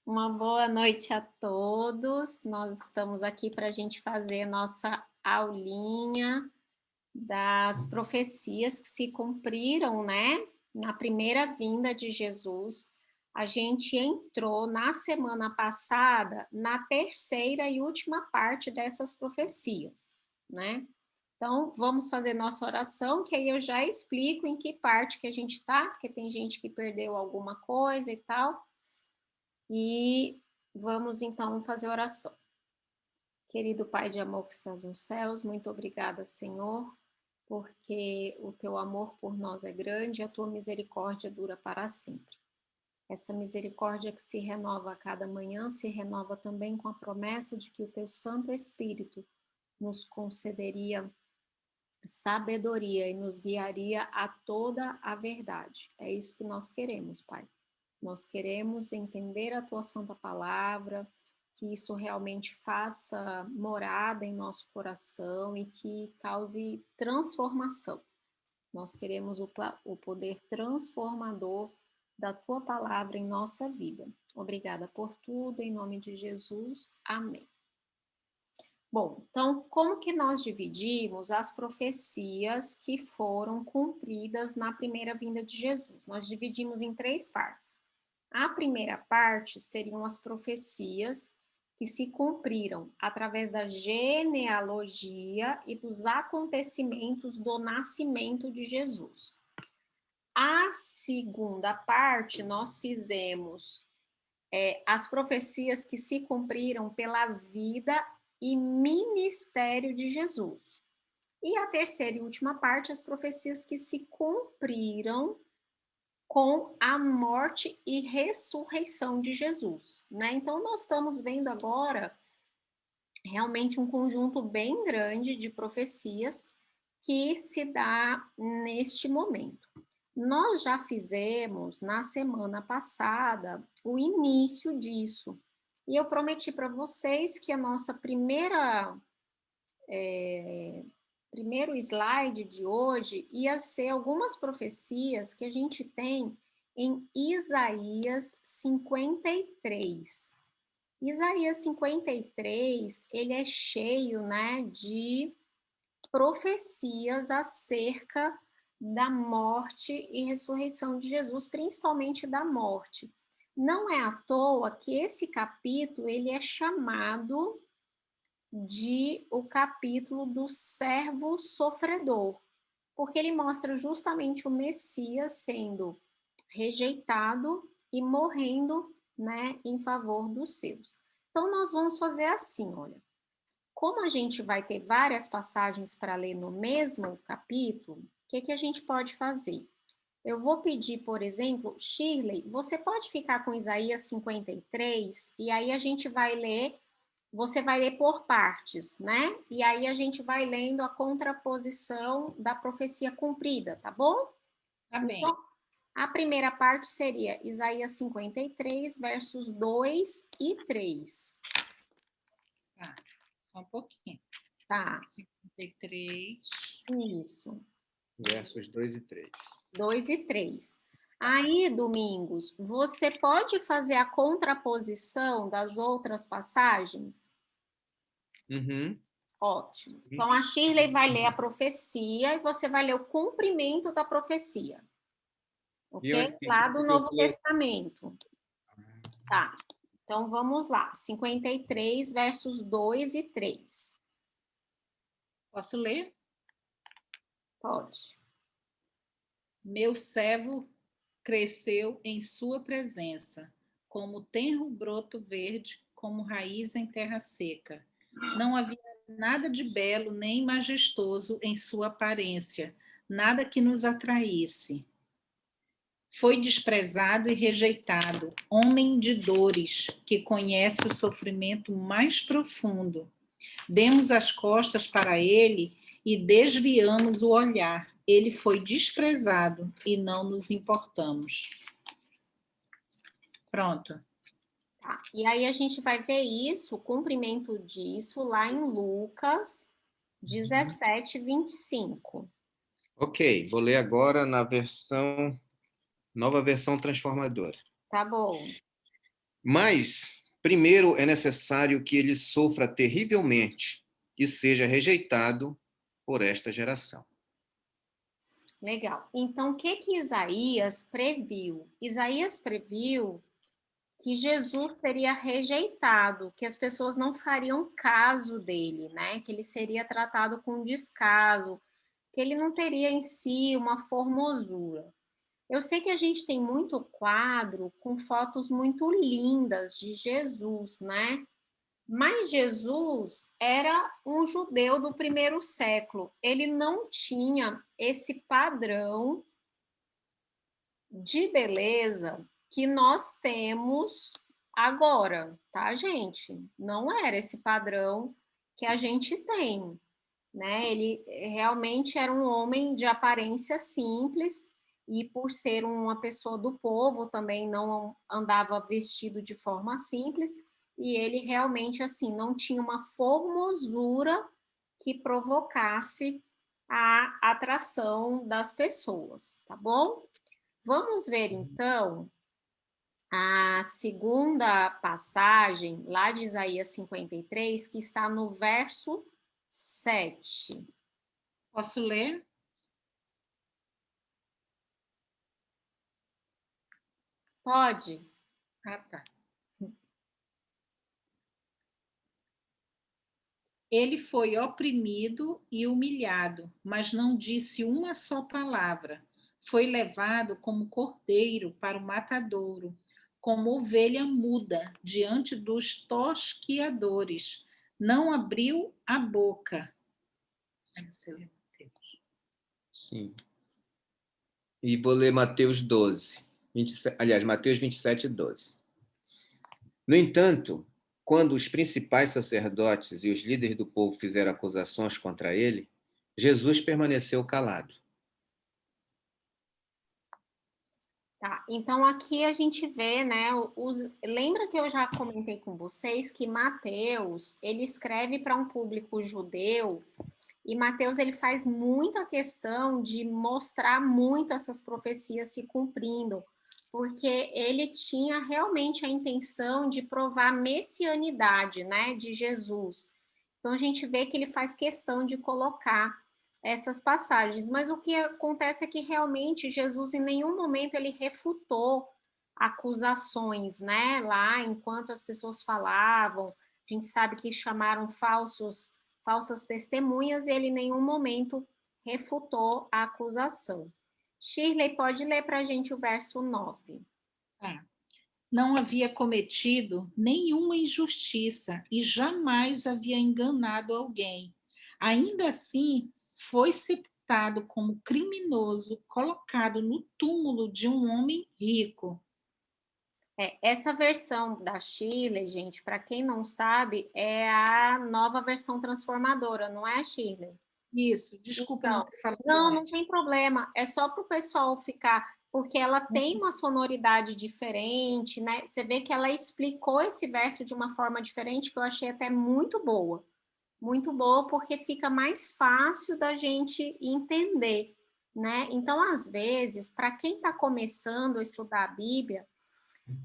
Uma boa noite a todos. Nós estamos aqui para a gente fazer nossa aulinha das profecias que se cumpriram, né? Na primeira vinda de Jesus. A gente entrou na semana passada na terceira e última parte dessas profecias, né? Então, vamos fazer nossa oração, que aí eu já explico em que parte que a gente está, porque tem gente que perdeu alguma coisa e tal. E vamos então fazer oração. Querido Pai de amor que estás nos céus, muito obrigada, Senhor, porque o teu amor por nós é grande e a tua misericórdia dura para sempre. Essa misericórdia que se renova a cada manhã se renova também com a promessa de que o teu Santo Espírito nos concederia sabedoria e nos guiaria a toda a verdade. É isso que nós queremos, Pai. Nós queremos entender a tua santa palavra, que isso realmente faça morada em nosso coração e que cause transformação. Nós queremos o poder transformador da tua palavra em nossa vida. Obrigada por tudo, em nome de Jesus. Amém. Bom, então, como que nós dividimos as profecias que foram cumpridas na primeira vinda de Jesus? Nós dividimos em três partes. A primeira parte seriam as profecias que se cumpriram através da genealogia e dos acontecimentos do nascimento de Jesus. A segunda parte, nós fizemos as profecias que se cumpriram pela vida e ministério de Jesus. E a terceira e última parte, as profecias que se cumpriram com a morte e ressurreição de Jesus, né? Então, nós estamos vendo agora realmente um conjunto bem grande de profecias que se dá neste momento. Nós já fizemos na semana passada o início disso. E eu prometi para vocês que a nossa primeiro slide de hoje ia ser algumas profecias que a gente tem em Isaías 53. Isaías 53, ele é cheio, né, de profecias acerca da morte e ressurreição de Jesus, principalmente da morte. Não é à toa que esse capítulo ele é chamado de o capítulo do servo sofredor, porque ele mostra justamente o Messias sendo rejeitado e morrendo, né, em favor dos seus. Então nós vamos fazer assim, olha. Como a gente vai ter várias passagens para ler no mesmo capítulo, o que a gente pode fazer? Eu vou pedir, por exemplo, Shirley, você pode ficar com Isaías 53 e aí a gente vai ler, você vai ler por partes, né? E aí a gente vai lendo a contraposição da profecia cumprida, tá bom? Tá bem. Então, a primeira parte seria Isaías 53, versos 2 e 3. Tá, só um pouquinho. Tá, 53. isso. Versos 2 e 3. 2 e 3. Aí, Domingos, você pode fazer a contraposição das outras passagens? Uhum. Ótimo. Então, a Shirley vai ler a profecia e você vai ler o cumprimento da profecia. Ok? Lá do Novo Testamento. Tá. Então, vamos lá. 53, versos 2 e 3. Posso ler? Pode. Meu servo cresceu em sua presença, como tenro broto verde, como raiz em terra seca. Não havia nada de belo nem majestoso em sua aparência, nada que nos atraísse. Foi desprezado e rejeitado, homem de dores, que conhece o sofrimento mais profundo. Demos as costas para ele e desviamos o olhar. Ele foi desprezado e não nos importamos. Pronto. Tá. E aí a gente vai ver isso, o cumprimento disso, lá em Lucas 17, 25. Ok, vou ler agora na nova versão transformadora. Tá bom. Mas, primeiro, é necessário que ele sofra terrivelmente e seja rejeitado por esta geração. Legal. Então, o que que Isaías previu? Isaías previu que Jesus seria rejeitado, que as pessoas não fariam caso dele, né? Que ele seria tratado com descaso, que ele não teria em si uma formosura. Eu sei que a gente tem muito quadro com fotos muito lindas de Jesus, né? Mas Jesus era um judeu do primeiro século. Ele não tinha esse padrão de beleza que nós temos agora, tá, gente? Não era esse padrão que a gente tem, né? Ele realmente era um homem de aparência simples e por ser uma pessoa do povo também não andava vestido de forma simples e ele realmente assim não tinha uma formosura que provocasse a atração das pessoas, tá bom? Vamos ver então a segunda passagem lá de Isaías 53, que está no verso 7. Posso ler? Pode? Ah, tá. Ele foi oprimido e humilhado, mas não disse uma só palavra. Foi levado como cordeiro para o matadouro, como ovelha muda diante dos tosquiadores. Não abriu a boca. Aí você lê, Mateus. Sim. E vou ler Mateus 12. 27, aliás, Mateus 27, 12. No entanto, quando os principais sacerdotes e os líderes do povo fizeram acusações contra ele, Jesus permaneceu calado. Tá, então aqui a gente vê, né, lembra que eu já comentei com vocês que Mateus, ele escreve para um público judeu, e Mateus, ele faz muita questão de mostrar muito essas profecias se cumprindo, porque ele tinha realmente a intenção de provar a messianidade, né, de Jesus. Então a gente vê que ele faz questão de colocar essas passagens, mas o que acontece é que realmente Jesus em nenhum momento ele refutou acusações, né? Lá enquanto as pessoas falavam, a gente sabe que chamaram falsas testemunhas e ele em nenhum momento refutou a acusação. Shirley, pode ler para a gente o verso 9. Tá. Não havia cometido nenhuma injustiça e jamais havia enganado alguém. Ainda assim, foi sepultado como criminoso, colocado no túmulo de um homem rico. Essa versão da Shirley, gente, para quem não sabe, é a nova versão transformadora, não é, Shirley? Isso, desculpa não Então, ter falado não antes. tem problema. É só para o pessoal ficar, porque ela tem uma sonoridade diferente, né? Você vê que ela explicou esse verso de uma forma diferente que eu achei até muito boa. Muito boa, porque fica mais fácil da gente entender, né? Então, às vezes, para quem está começando a estudar a Bíblia,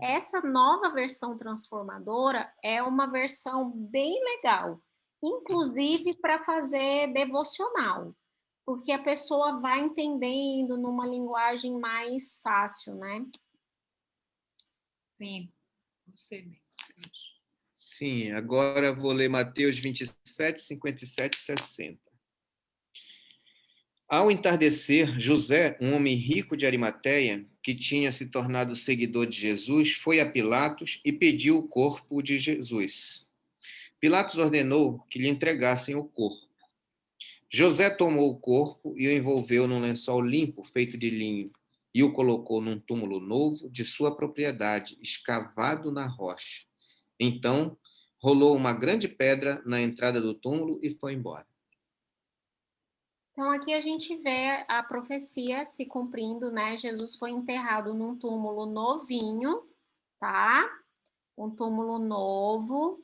essa nova versão transformadora é uma versão bem legal, inclusive para fazer devocional, porque a pessoa vai entendendo numa linguagem mais fácil, né? Sim, você mesmo. Sim, agora vou ler Mateus 27, 57 e 60. Ao entardecer, José, um homem rico de Arimateia, que tinha se tornado seguidor de Jesus, foi a Pilatos e pediu o corpo de Jesus. Pilatos ordenou que lhe entregassem o corpo. José tomou o corpo e o envolveu num lençol limpo feito de linho e o colocou num túmulo novo de sua propriedade, escavado na rocha. Então, rolou uma grande pedra na entrada do túmulo e foi embora. Então, aqui a gente vê a profecia se cumprindo, né? Jesus foi enterrado num túmulo novinho, tá? Um túmulo novo,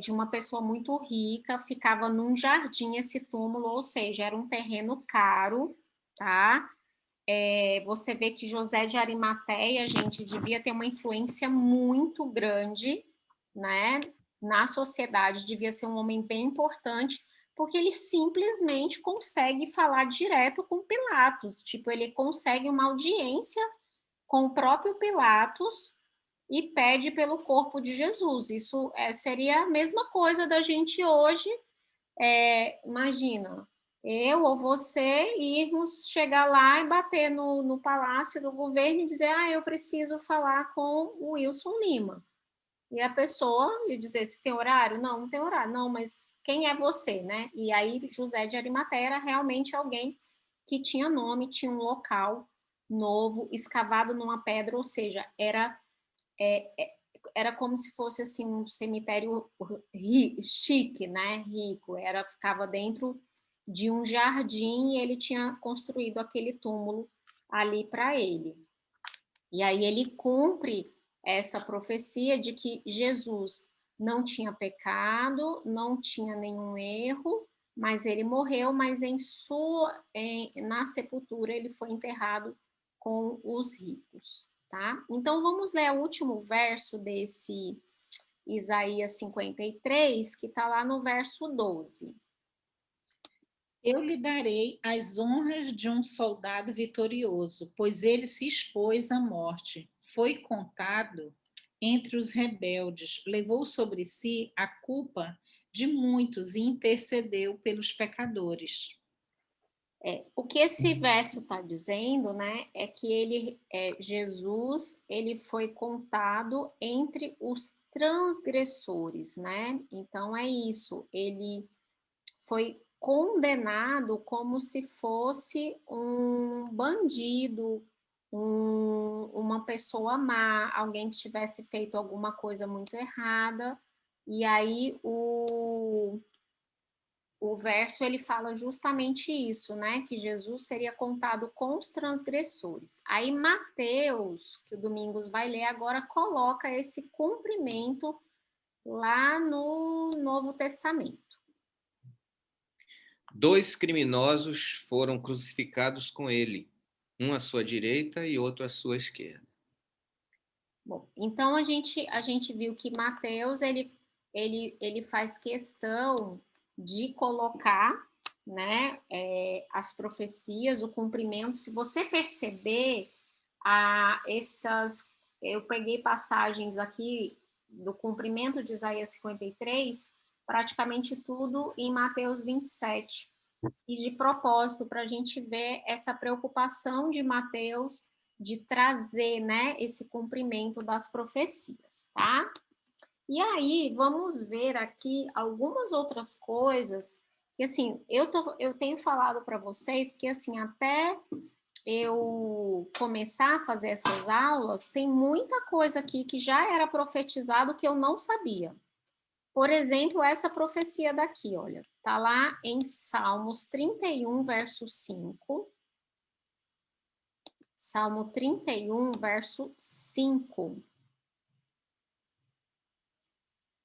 de uma pessoa muito rica, ficava num jardim esse túmulo, ou seja, era um terreno caro, tá? você vê que José de Arimateia, gente, devia ter uma influência muito grande, né, na sociedade, devia ser um homem bem importante, porque ele simplesmente consegue falar direto com Pilatos, tipo, ele consegue uma audiência com o próprio Pilatos e pede pelo corpo de Jesus. Isso seria a mesma coisa da gente hoje, imagina, eu ou você irmos chegar lá e bater no palácio do governo e dizer, eu preciso falar com o Wilson Lima. E a pessoa lhe dizer se tem horário? Não, não tem horário. Não, mas quem é você, né? E aí José de Arimateia era realmente alguém que tinha nome, tinha um local novo, escavado numa pedra, ou seja, era como se fosse assim um cemitério chique, né? Rico. Ficava dentro de um jardim e ele tinha construído aquele túmulo ali para ele. E aí ele cumpre essa profecia de que Jesus não tinha pecado, não tinha nenhum erro, mas ele morreu, mas na sepultura ele foi enterrado com os ricos, tá? Então vamos ler o último verso desse Isaías 53, que está lá no verso 12. Eu lhe darei as honras de um soldado vitorioso, pois ele se expôs à morte. Foi contado entre os rebeldes, levou sobre si a culpa de muitos e intercedeu pelos pecadores. O que esse verso está dizendo, né, é que Jesus, ele foi contado entre os transgressores, né? Então é isso, ele foi condenado como se fosse um bandido, uma pessoa má, alguém que tivesse feito alguma coisa muito errada, e aí o verso ele fala justamente isso, né? Que Jesus seria contado com os transgressores. Aí Mateus, que o Domingos vai ler agora, coloca esse cumprimento lá no Novo Testamento. 2 criminosos foram crucificados com ele, um à sua direita e outro à sua esquerda. Bom, então a gente viu que Mateus ele faz questão de colocar, né, as profecias, o cumprimento. Se você perceber, eu peguei passagens aqui do cumprimento de Isaías 53, praticamente tudo em Mateus 27. E de propósito, para a gente ver essa preocupação de Mateus de trazer, né, esse cumprimento das profecias, tá? E aí, vamos ver aqui algumas outras coisas que, assim, eu tenho falado para vocês, porque, assim, até eu começar a fazer essas aulas, tem muita coisa aqui que já era profetizado que eu não sabia. Por exemplo, essa profecia daqui, olha, tá lá em Salmos 31, verso 5. Salmo 31, verso 5.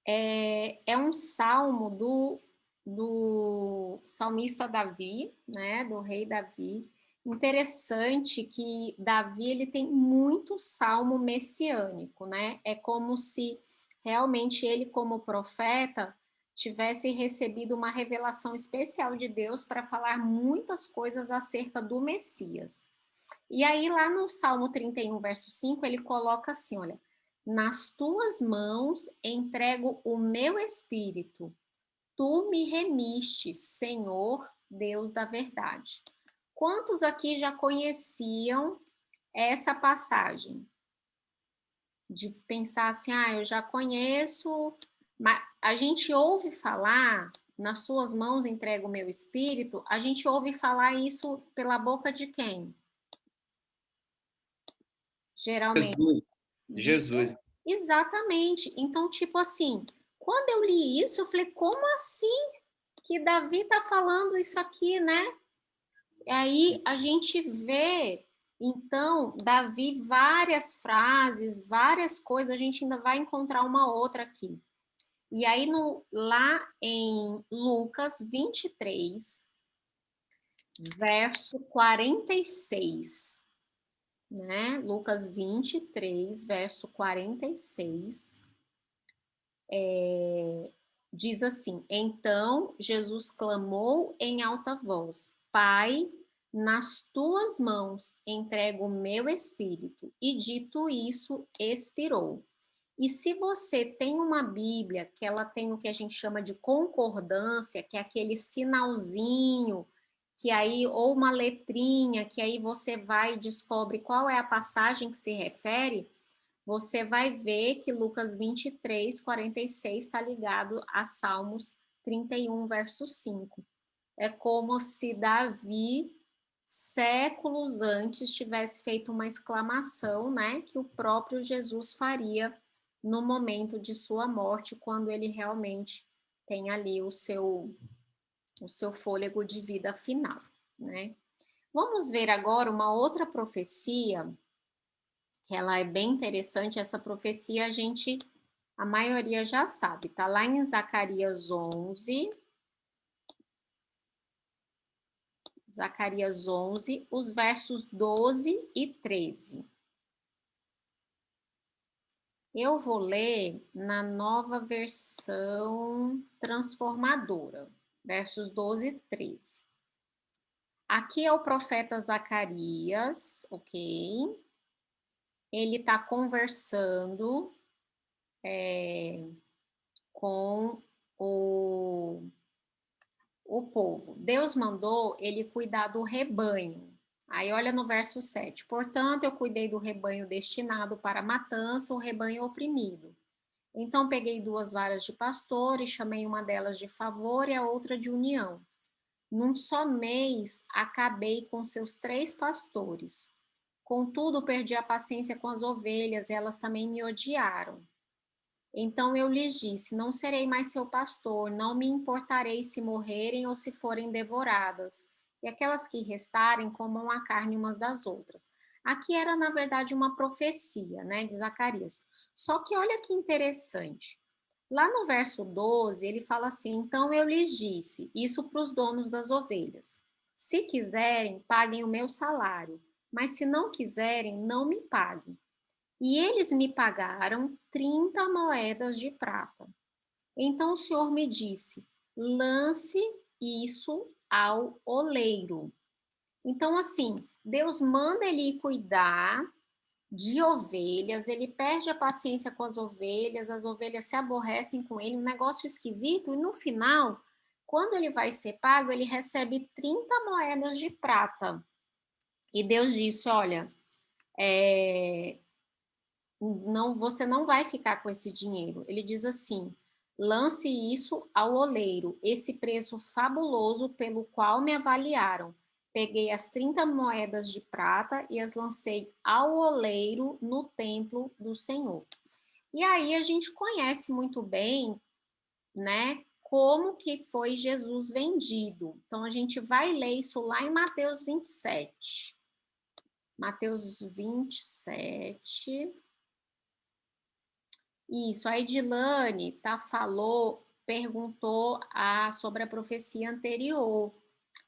É um salmo do salmista Davi, né, do rei Davi. Interessante que Davi ele tem muito salmo messiânico, né? É como se realmente ele, como profeta, tivesse recebido uma revelação especial de Deus para falar muitas coisas acerca do Messias. E aí, lá no Salmo 31, verso 5, ele coloca assim, olha, nas tuas mãos entrego o meu espírito, tu me remiste, Senhor, Deus da verdade. Quantos aqui já conheciam essa passagem? De pensar assim, eu já conheço, mas a gente ouve falar, nas suas mãos entrego o meu espírito, a gente ouve falar isso pela boca de quem? Geralmente. Jesus. Exatamente. Então, tipo assim, quando eu li isso, eu falei, como assim que Davi está falando isso aqui, né? E aí a gente vê, então, Davi, várias frases, várias coisas, a gente ainda vai encontrar uma outra aqui. E aí, lá em Lucas 23, verso 46, né? Lucas 23, verso 46, diz assim: Então Jesus clamou em alta voz: Pai, nas tuas mãos entrego o meu espírito. E dito isso, expirou. E se você tem uma Bíblia que ela tem o que a gente chama de concordância, que é aquele sinalzinho, que aí, ou uma letrinha, que aí você vai e descobre qual é a passagem que se refere, você vai ver que Lucas 23, 46 está ligado a Salmos 31, verso 5. É como se Davi, séculos antes, tivesse feito uma exclamação, né, que o próprio Jesus faria no momento de sua morte, quando ele realmente tem ali o seu fôlego de vida final, né? Vamos ver agora uma outra profecia, que ela é bem interessante. Essa profecia a maioria já sabe, tá lá em Zacarias 11, os versos 12 e 13. Eu vou ler na nova versão transformadora, versos 12 e 13. Aqui é o profeta Zacarias, ok? Ele está conversando com o povo. Deus mandou ele cuidar do rebanho. Aí olha no verso 7. Portanto, eu cuidei do rebanho destinado para matança, o rebanho oprimido. Então peguei 2 varas de pastor e chamei uma delas de favor e a outra de união. Num só mês, acabei com seus 3 pastores. Contudo, perdi a paciência com as ovelhas, elas também me odiaram. Então eu lhes disse: Não serei mais seu pastor, não me importarei se morrerem ou se forem devoradas. E aquelas que restarem comam a carne umas das outras. Aqui era, na verdade, uma profecia, né, de Zacarias. Só que olha que interessante. Lá no verso 12, ele fala assim: Então eu lhes disse, isso para os donos das ovelhas: Se quiserem, paguem o meu salário, mas se não quiserem, não me paguem. E eles me pagaram 30 moedas de prata. Então o Senhor me disse: lance isso ao oleiro. Então, assim, Deus manda ele ir cuidar de ovelhas, ele perde a paciência com as ovelhas se aborrecem com ele, um negócio esquisito, e no final, quando ele vai ser pago, ele recebe 30 moedas de prata. E Deus disse: olha, não, você não vai ficar com esse dinheiro. Ele diz assim: lance isso ao oleiro, esse preço fabuloso pelo qual me avaliaram. Peguei as 30 moedas de prata e as lancei ao oleiro no templo do Senhor. E aí a gente conhece muito bem, né, como que foi Jesus vendido. Então a gente vai ler isso lá em Mateus 27. Mateus 27. Isso, a Edilane perguntou sobre a profecia anterior.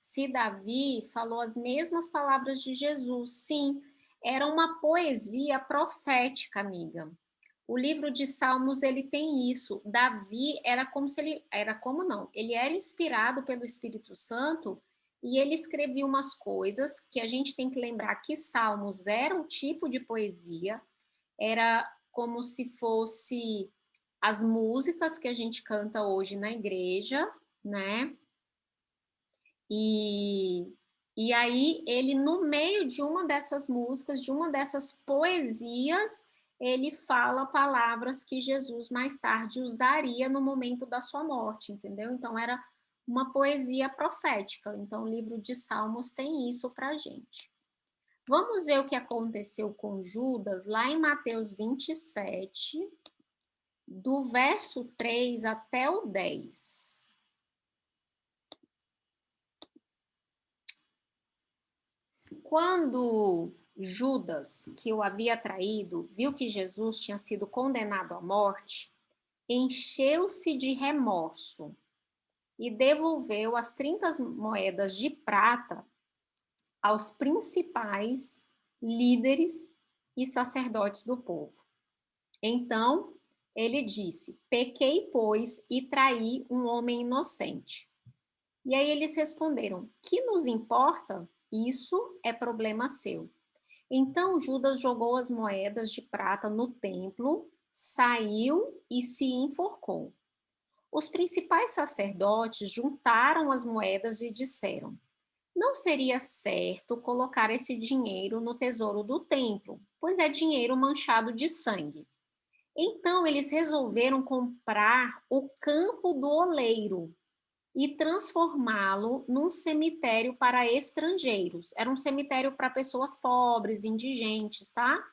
Se Davi falou as mesmas palavras de Jesus. Sim, era uma poesia profética, amiga. O livro de Salmos, ele tem isso. Davi ele era inspirado pelo Espírito Santo e ele escrevia umas coisas que a gente tem que lembrar que Salmos era um tipo de poesia, era como se fosse as músicas que a gente canta hoje na igreja, né? E aí ele, no meio de uma dessas músicas, de uma dessas poesias, ele fala palavras que Jesus mais tarde usaria no momento da sua morte, entendeu? Então era uma poesia profética. Então o livro de Salmos tem isso para a gente. Vamos ver o que aconteceu com Judas lá em Mateus 27, do verso 3 até o 10. Quando Judas, que o havia traído, viu que Jesus tinha sido condenado à morte, encheu-se de remorso e devolveu as 30 moedas de prata aos principais líderes e sacerdotes do povo. Então, ele disse: pequei, pois, e traí um homem inocente. E aí eles responderam: que nos importa? Isso é problema seu. Então Judas jogou as moedas de prata no templo, saiu e se enforcou. Os principais sacerdotes juntaram as moedas e disseram: não seria certo colocar esse dinheiro no tesouro do templo, pois é dinheiro manchado de sangue. Então eles resolveram comprar o campo do oleiro e transformá-lo num cemitério para estrangeiros. Era um cemitério para pessoas pobres, indigentes, tá?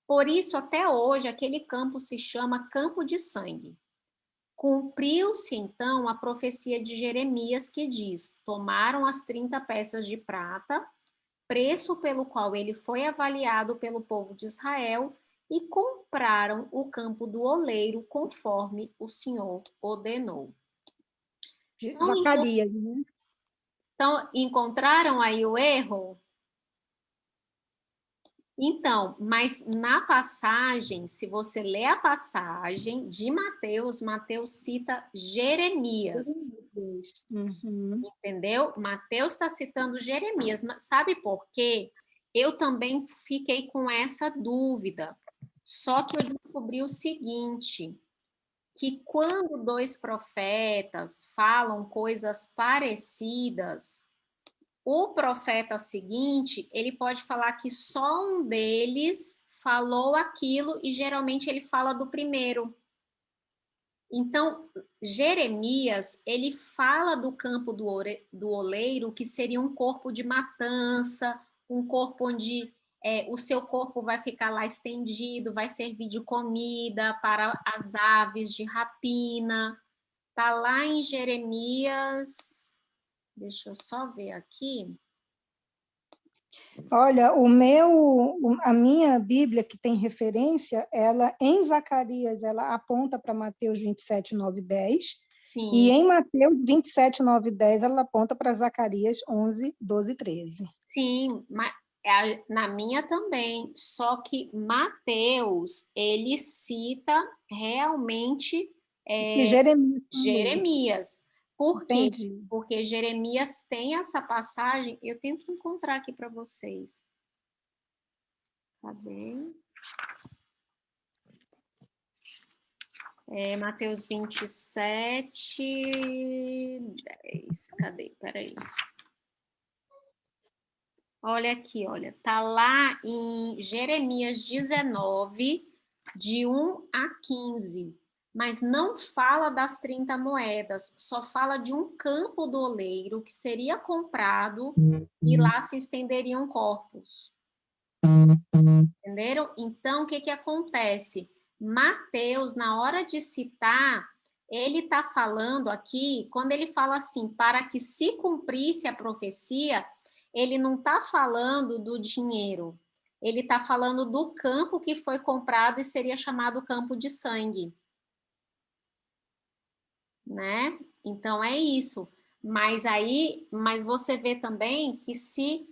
Por isso, até hoje, aquele campo se chama Campo de Sangue. Cumpriu-se, então, a profecia de Jeremias que diz: tomaram as 30 peças de prata, preço pelo qual ele foi avaliado pelo povo de Israel, e compraram o campo do oleiro conforme o Senhor ordenou. Zacarias, né? Então, encontraram aí o erro? Então, mas na passagem, se você lê a passagem de Mateus, Mateus cita Jeremias. Uhum. Entendeu? Mateus está citando Jeremias. Mas sabe por quê? Eu também fiquei com essa dúvida. Só que eu descobri o seguinte, que quando dois profetas falam coisas parecidas, o profeta seguinte, ele pode falar que só um deles falou aquilo e geralmente ele fala do primeiro. Então, Jeremias, ele fala do campo do oleiro, que seria um corpo de matança, um corpo onde o seu corpo vai ficar lá estendido, vai servir de comida para as aves de rapina. Está lá em Jeremias, deixa eu só ver aqui. Olha, a minha Bíblia, que tem referência, ela em Zacarias, ela aponta para Mateus 27, 9 e 10. Sim. E em Mateus 27, 9 e 10, ela aponta para Zacarias 11, 12 e 13. Sim, na minha também. Só que Mateus, ele cita realmente Jeremias. Por quê? Entendi. Porque Jeremias tem essa passagem, eu tenho que encontrar aqui para vocês. Cadê? Mateus 27, 10. Cadê? Peraí. Olha aqui, olha. Tá lá em Jeremias 19, de 1 a 15. Mas não fala das 30 moedas, só fala de um campo do oleiro que seria comprado e lá se estenderiam corpos. Entenderam? Então, o que acontece? Mateus, na hora de citar, ele está falando aqui, quando ele fala assim, para que se cumprisse a profecia, ele não está falando do dinheiro, ele está falando do campo que foi comprado e seria chamado campo de sangue. Né? Então é isso. Mas você vê também que se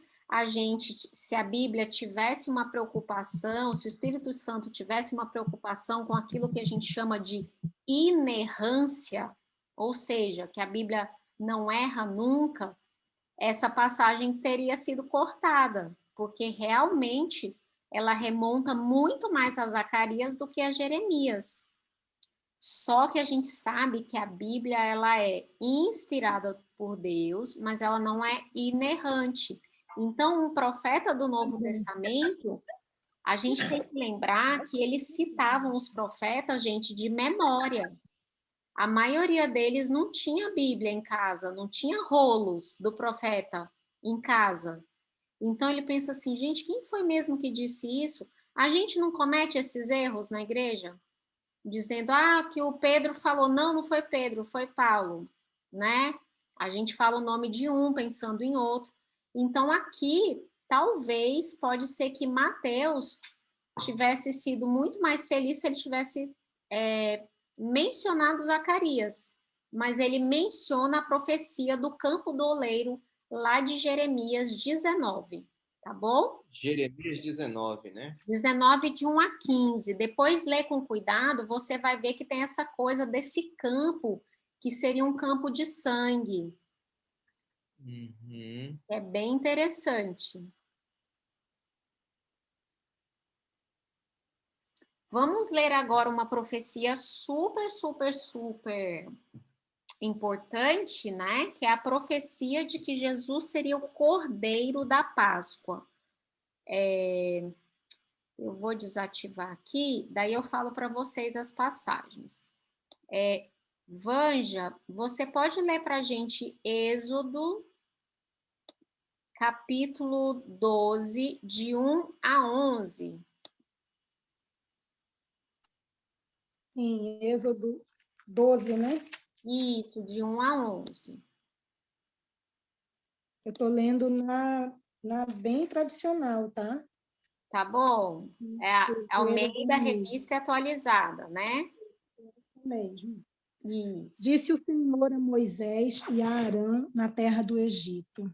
a Bíblia tivesse uma preocupação, se o Espírito Santo tivesse uma preocupação com aquilo que a gente chama de inerrância, ou seja, que a Bíblia não erra nunca, essa passagem teria sido cortada, porque realmente ela remonta muito mais a Zacarias do que a Jeremias. Só que a gente sabe que a Bíblia ela é inspirada por Deus, mas ela não é inerrante. Então, um profeta do Novo Testamento, a gente tem que lembrar que eles citavam os profetas, gente, de memória. A maioria deles não tinha Bíblia em casa, não tinha rolos do profeta em casa. Então, ele pensa assim, gente, quem foi mesmo que disse isso? A gente não comete esses erros na igreja? Dizendo, que o Pedro falou, não foi Pedro, foi Paulo, né? A gente fala o nome de um, pensando em outro. Então, aqui, talvez, pode ser que Mateus tivesse sido muito mais feliz se ele tivesse mencionado Zacarias, mas ele menciona a profecia do campo do oleiro lá de Jeremias 19, tá bom? Jeremias 19, né? 19, de 1 a 15. Depois lê com cuidado, você vai ver que tem essa coisa desse campo, que seria um campo de sangue. Uhum. É bem interessante. Vamos ler agora uma profecia super, super, super importante, né? Que é a profecia de que Jesus seria o Cordeiro da Páscoa. Eu vou desativar aqui, daí eu falo para vocês as passagens. Vanja, você pode ler para a gente Êxodo, capítulo 12, de 1 a 11. Em Êxodo 12, né? Isso, de 1 a 11. Eu estou lendo na bem tradicional, tá? Tá bom? É a Almeida Êxodo Revista Atualizada, né? mesmo. Isso. Disse o Senhor a Moisés e a Arã na terra do Egito: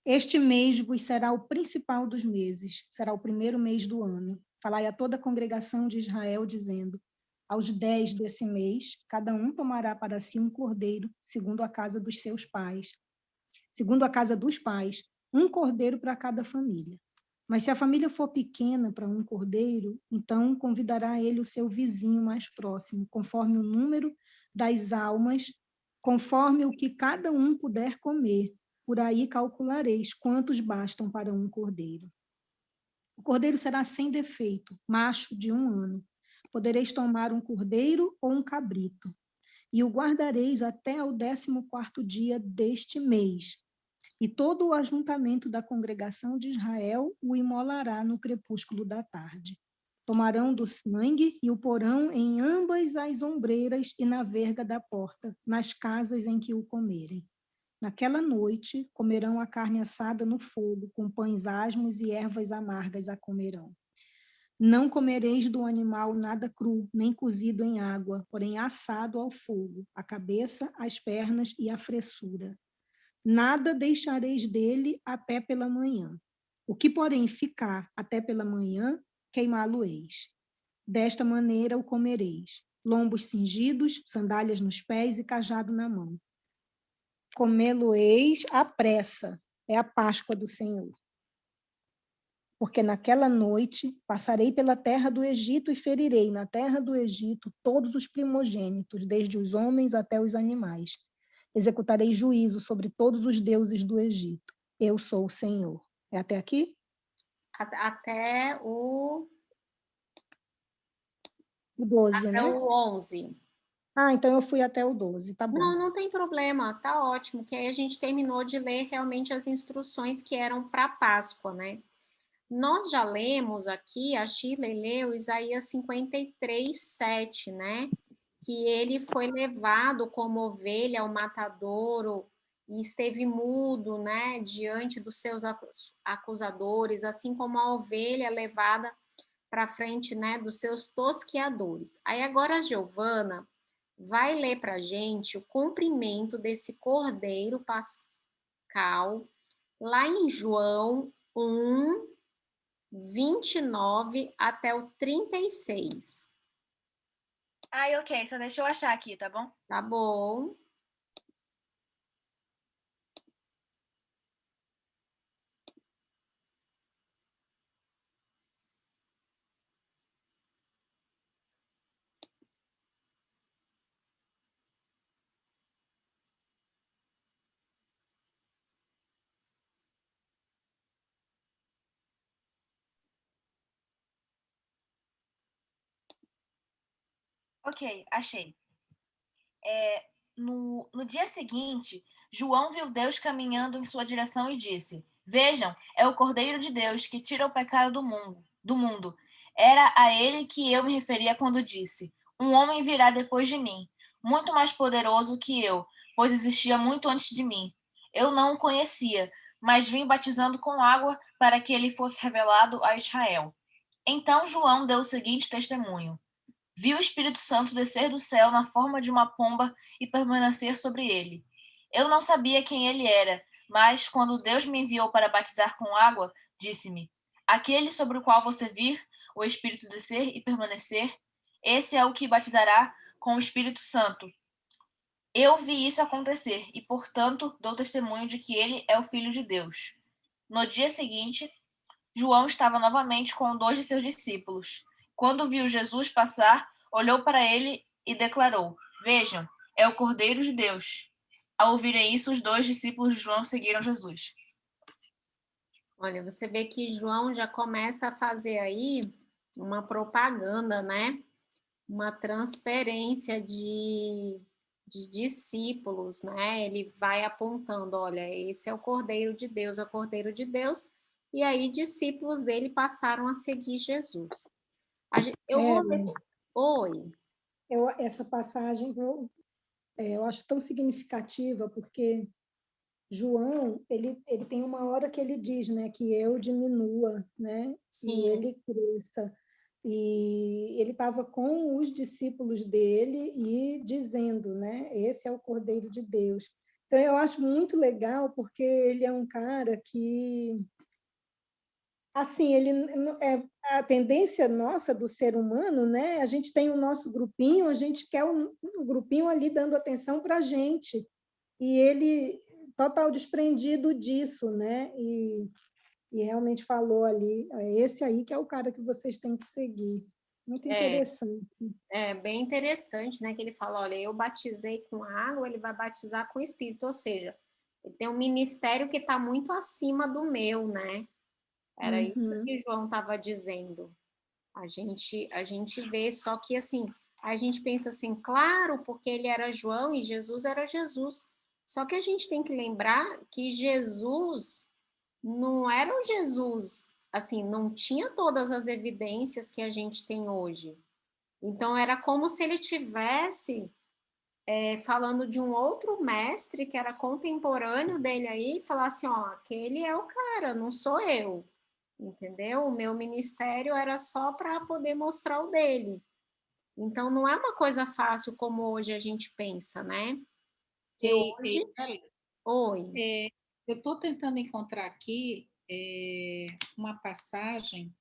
Este mês vos será o principal dos meses, será o primeiro mês do ano. Falai a toda a congregação de Israel, dizendo: Aos 10 desse mês, cada um tomará para si um cordeiro, segundo a casa dos seus pais. Segundo a casa dos pais, um cordeiro para cada família. Mas se a família for pequena para um cordeiro, então convidará ele o seu vizinho mais próximo, conforme o número das almas, conforme o que cada um puder comer. Por aí calculareis quantos bastam para um cordeiro. O cordeiro será sem defeito, macho de 1 ano. Podereis tomar um cordeiro ou um cabrito, e o guardareis até o 14º dia deste mês. E todo o ajuntamento da congregação de Israel o imolará no crepúsculo da tarde. Tomarão do sangue e o porão em ambas as ombreiras e na verga da porta, nas casas em que o comerem. Naquela noite comerão a carne assada no fogo, com pães asmos e ervas amargas a comerão. Não comereis do animal nada cru, nem cozido em água, porém assado ao fogo, a cabeça, as pernas e a fressura. Nada deixareis dele até pela manhã. O que, porém, ficar até pela manhã, queimá-lo-eis. Desta maneira o comereis: lombos cingidos, sandálias nos pés e cajado na mão. Comê-lo-eis à pressa, é a Páscoa do Senhor. Porque naquela noite passarei pela terra do Egito e ferirei na terra do Egito todos os primogênitos, desde os homens até os animais. Executarei juízo sobre todos os deuses do Egito. Eu sou o Senhor. É até aqui? Até o 12, né? 11. Ah, então eu fui até o 12, tá bom. Não, não tem problema, tá ótimo, que aí a gente terminou de ler realmente as instruções que eram para Páscoa, né? Nós já lemos aqui, a Shirley leu Isaías 53, 7, né? Que ele foi levado como ovelha ao matadouro e esteve mudo, né? Diante dos seus acusadores, assim como a ovelha levada para frente, né? Dos seus tosqueadores. Aí agora a Giovana vai ler para a gente o cumprimento desse cordeiro pascal lá em João 1, 29 até o 36. Ai, ok. Só deixa eu achar aqui, tá bom? Tá bom. Ok, achei. No dia seguinte, João viu Deus caminhando em sua direção e disse: Vejam, é o Cordeiro de Deus que tira o pecado do mundo. Era a ele que eu me referia quando disse: Um homem virá depois de mim, muito mais poderoso que eu, pois existia muito antes de mim. Eu não o conhecia, mas vim batizando com água para que ele fosse revelado a Israel. Então João deu o seguinte testemunho: Viu o Espírito Santo descer do céu na forma de uma pomba e permanecer sobre ele. Eu não sabia quem ele era, mas quando Deus me enviou para batizar com água, disse-me: aquele sobre o qual você vir o Espírito descer e permanecer, esse é o que batizará com o Espírito Santo. Eu vi isso acontecer e, portanto, dou testemunho de que ele é o Filho de Deus. No dia seguinte, João estava novamente com 2 de seus discípulos. Quando viu Jesus passar, olhou para ele e declarou: vejam, é o Cordeiro de Deus. Ao ouvirem isso, os 2 discípulos de João seguiram Jesus. Olha, você vê que João já começa a fazer aí uma propaganda, né? Uma transferência de discípulos, né? Ele vai apontando, olha, esse é o Cordeiro de Deus, é o Cordeiro de Deus, e aí discípulos dele passaram a seguir Jesus. Eu vou ler... Oi. Essa passagem eu acho tão significativa, porque João, ele tem uma hora que ele diz, né, que eu diminua, né, Sim. e ele cresça. E ele estava com os discípulos dele e dizendo, né, esse é o Cordeiro de Deus. Então, eu acho muito legal, porque ele é um cara que, assim, ele é a tendência nossa do ser humano, né? A gente tem o nosso grupinho, a gente quer um grupinho ali dando atenção para a gente. E ele total desprendido disso, né? E realmente falou ali, esse aí que é o cara que vocês têm que seguir. Muito interessante. É bem interessante, né? Que ele fala, olha, eu batizei com água, ele vai batizar com o Espírito, ou seja, ele tem um ministério que está muito acima do meu, né? Era isso que João estava dizendo. A gente vê, só que assim, a gente pensa assim, claro, porque ele era João e Jesus era Jesus. Só que a gente tem que lembrar que Jesus não era o Jesus, assim, não tinha todas as evidências que a gente tem hoje. Então, era como se ele tivesse falando de um outro mestre que era contemporâneo dele aí, e falasse, ó, aquele é o cara, não sou eu, entendeu? O meu ministério era só para poder mostrar o dele. Então, não é uma coisa fácil como hoje a gente pensa, né? Que hoje... Oi. Eu estou tentando encontrar aqui uma passagem.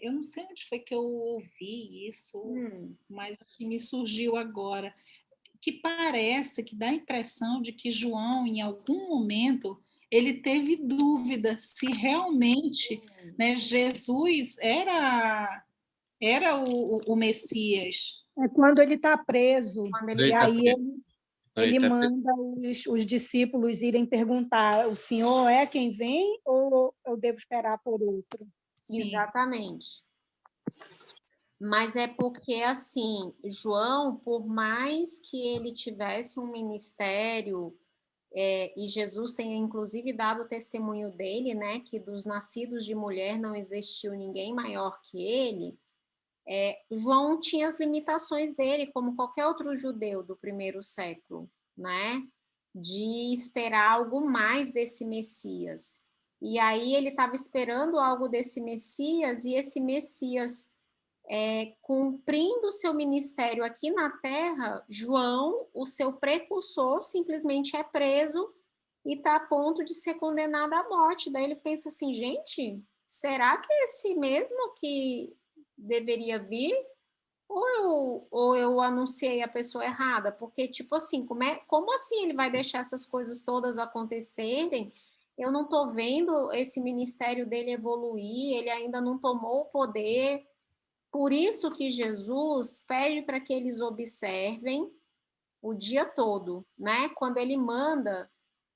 Eu não sei onde foi que eu ouvi isso, mas assim me surgiu agora, que parece que dá a impressão de que João, em algum momento, ele teve dúvida se realmente, né, Jesus era o Messias. É quando ele está preso, e aí ele tá manda os discípulos irem perguntar, o senhor é quem vem ou eu devo esperar por outro? Sim. Exatamente. Mas é porque, assim, João, por mais que ele tivesse um ministério, e Jesus tenha inclusive dado o testemunho dele, né, que dos nascidos de mulher não existiu ninguém maior que ele, João tinha as limitações dele, como qualquer outro judeu do primeiro século, né, de esperar algo mais desse Messias. E aí ele estava esperando algo desse Messias, e esse Messias cumprindo o seu ministério aqui na Terra, João, o seu precursor, simplesmente é preso e está a ponto de ser condenado à morte. Daí ele pensa assim, gente, será que é esse mesmo que deveria vir? Ou eu anunciei a pessoa errada? Porque, tipo assim, como assim ele vai deixar essas coisas todas acontecerem? Eu não estou vendo esse ministério dele evoluir, ele ainda não tomou o poder. Por isso que Jesus pede para que eles observem o dia todo, né? Quando ele manda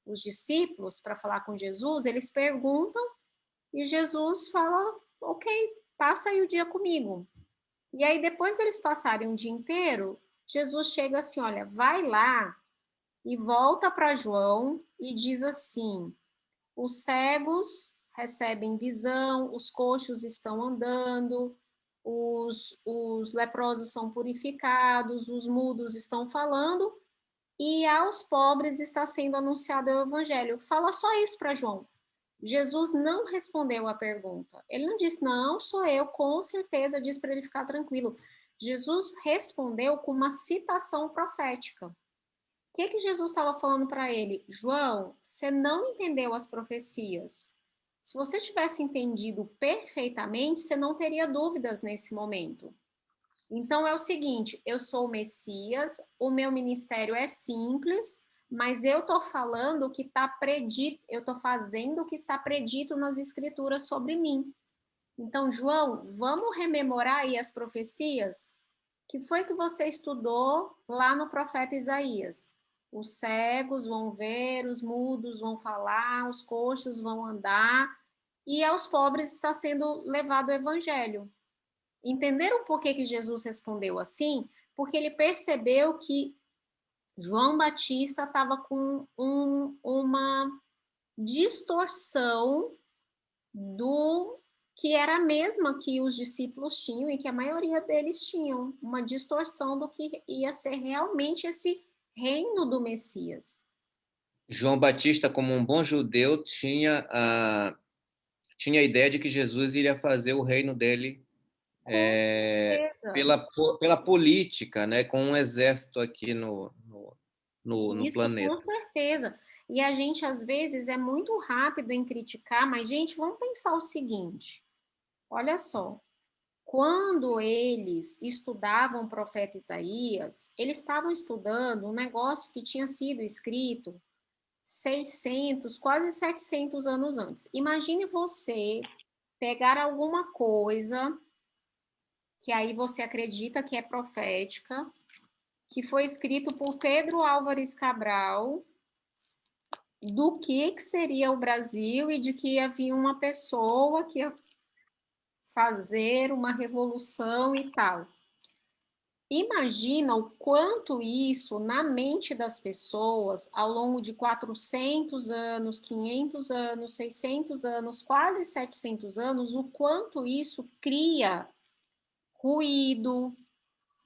os discípulos para falar com Jesus, eles perguntam e Jesus fala, ok, passa aí o dia comigo. E aí, depois deles passarem um dia inteiro, Jesus chega assim, olha, vai lá e volta para João e diz assim, os cegos recebem visão, os coxos estão andando, os leprosos são purificados, os mudos estão falando, e aos pobres está sendo anunciado o evangelho. Fala só isso para João. Jesus não respondeu a pergunta. Ele não disse, não, sou eu, com certeza, disse para ele ficar tranquilo. Jesus respondeu com uma citação profética. O que Jesus estava falando para ele? João, você não entendeu as profecias. Se você tivesse entendido perfeitamente, você não teria dúvidas nesse momento. Então é o seguinte, eu sou o Messias, o meu ministério é simples, mas eu estou falando o que está predito, eu estou fazendo o que está predito nas escrituras sobre mim. Então, João, vamos rememorar aí as profecias? Que foi que você estudou lá no profeta Isaías? Os cegos vão ver, os mudos vão falar, os coxos vão andar, e aos pobres está sendo levado o evangelho. Entenderam por que Jesus respondeu assim? Porque ele percebeu que João Batista estava com uma distorção do que era a mesma que os discípulos tinham e que a maioria deles tinham, uma distorção do que ia ser realmente esse reino do Messias. João Batista, como um bom judeu, tinha a ideia de que Jesus iria fazer o reino dele pela política, né, com um exército aqui no Isso, planeta. com certeza. E a gente, às vezes, é muito rápido em criticar, mas, gente, vamos pensar o seguinte. Olha só, quando eles estudavam o profeta Isaías, eles estavam estudando um negócio que tinha sido escrito 600, quase 700 anos antes. Imagine você pegar alguma coisa que aí você acredita que é profética, que foi escrito por Pedro Álvares Cabral, do que seria o Brasil e de que havia uma pessoa que ia fazer uma revolução e tal. Imagina o quanto isso, na mente das pessoas, ao longo de 400 anos, 500 anos, 600 anos, quase 700 anos, o quanto isso cria ruído,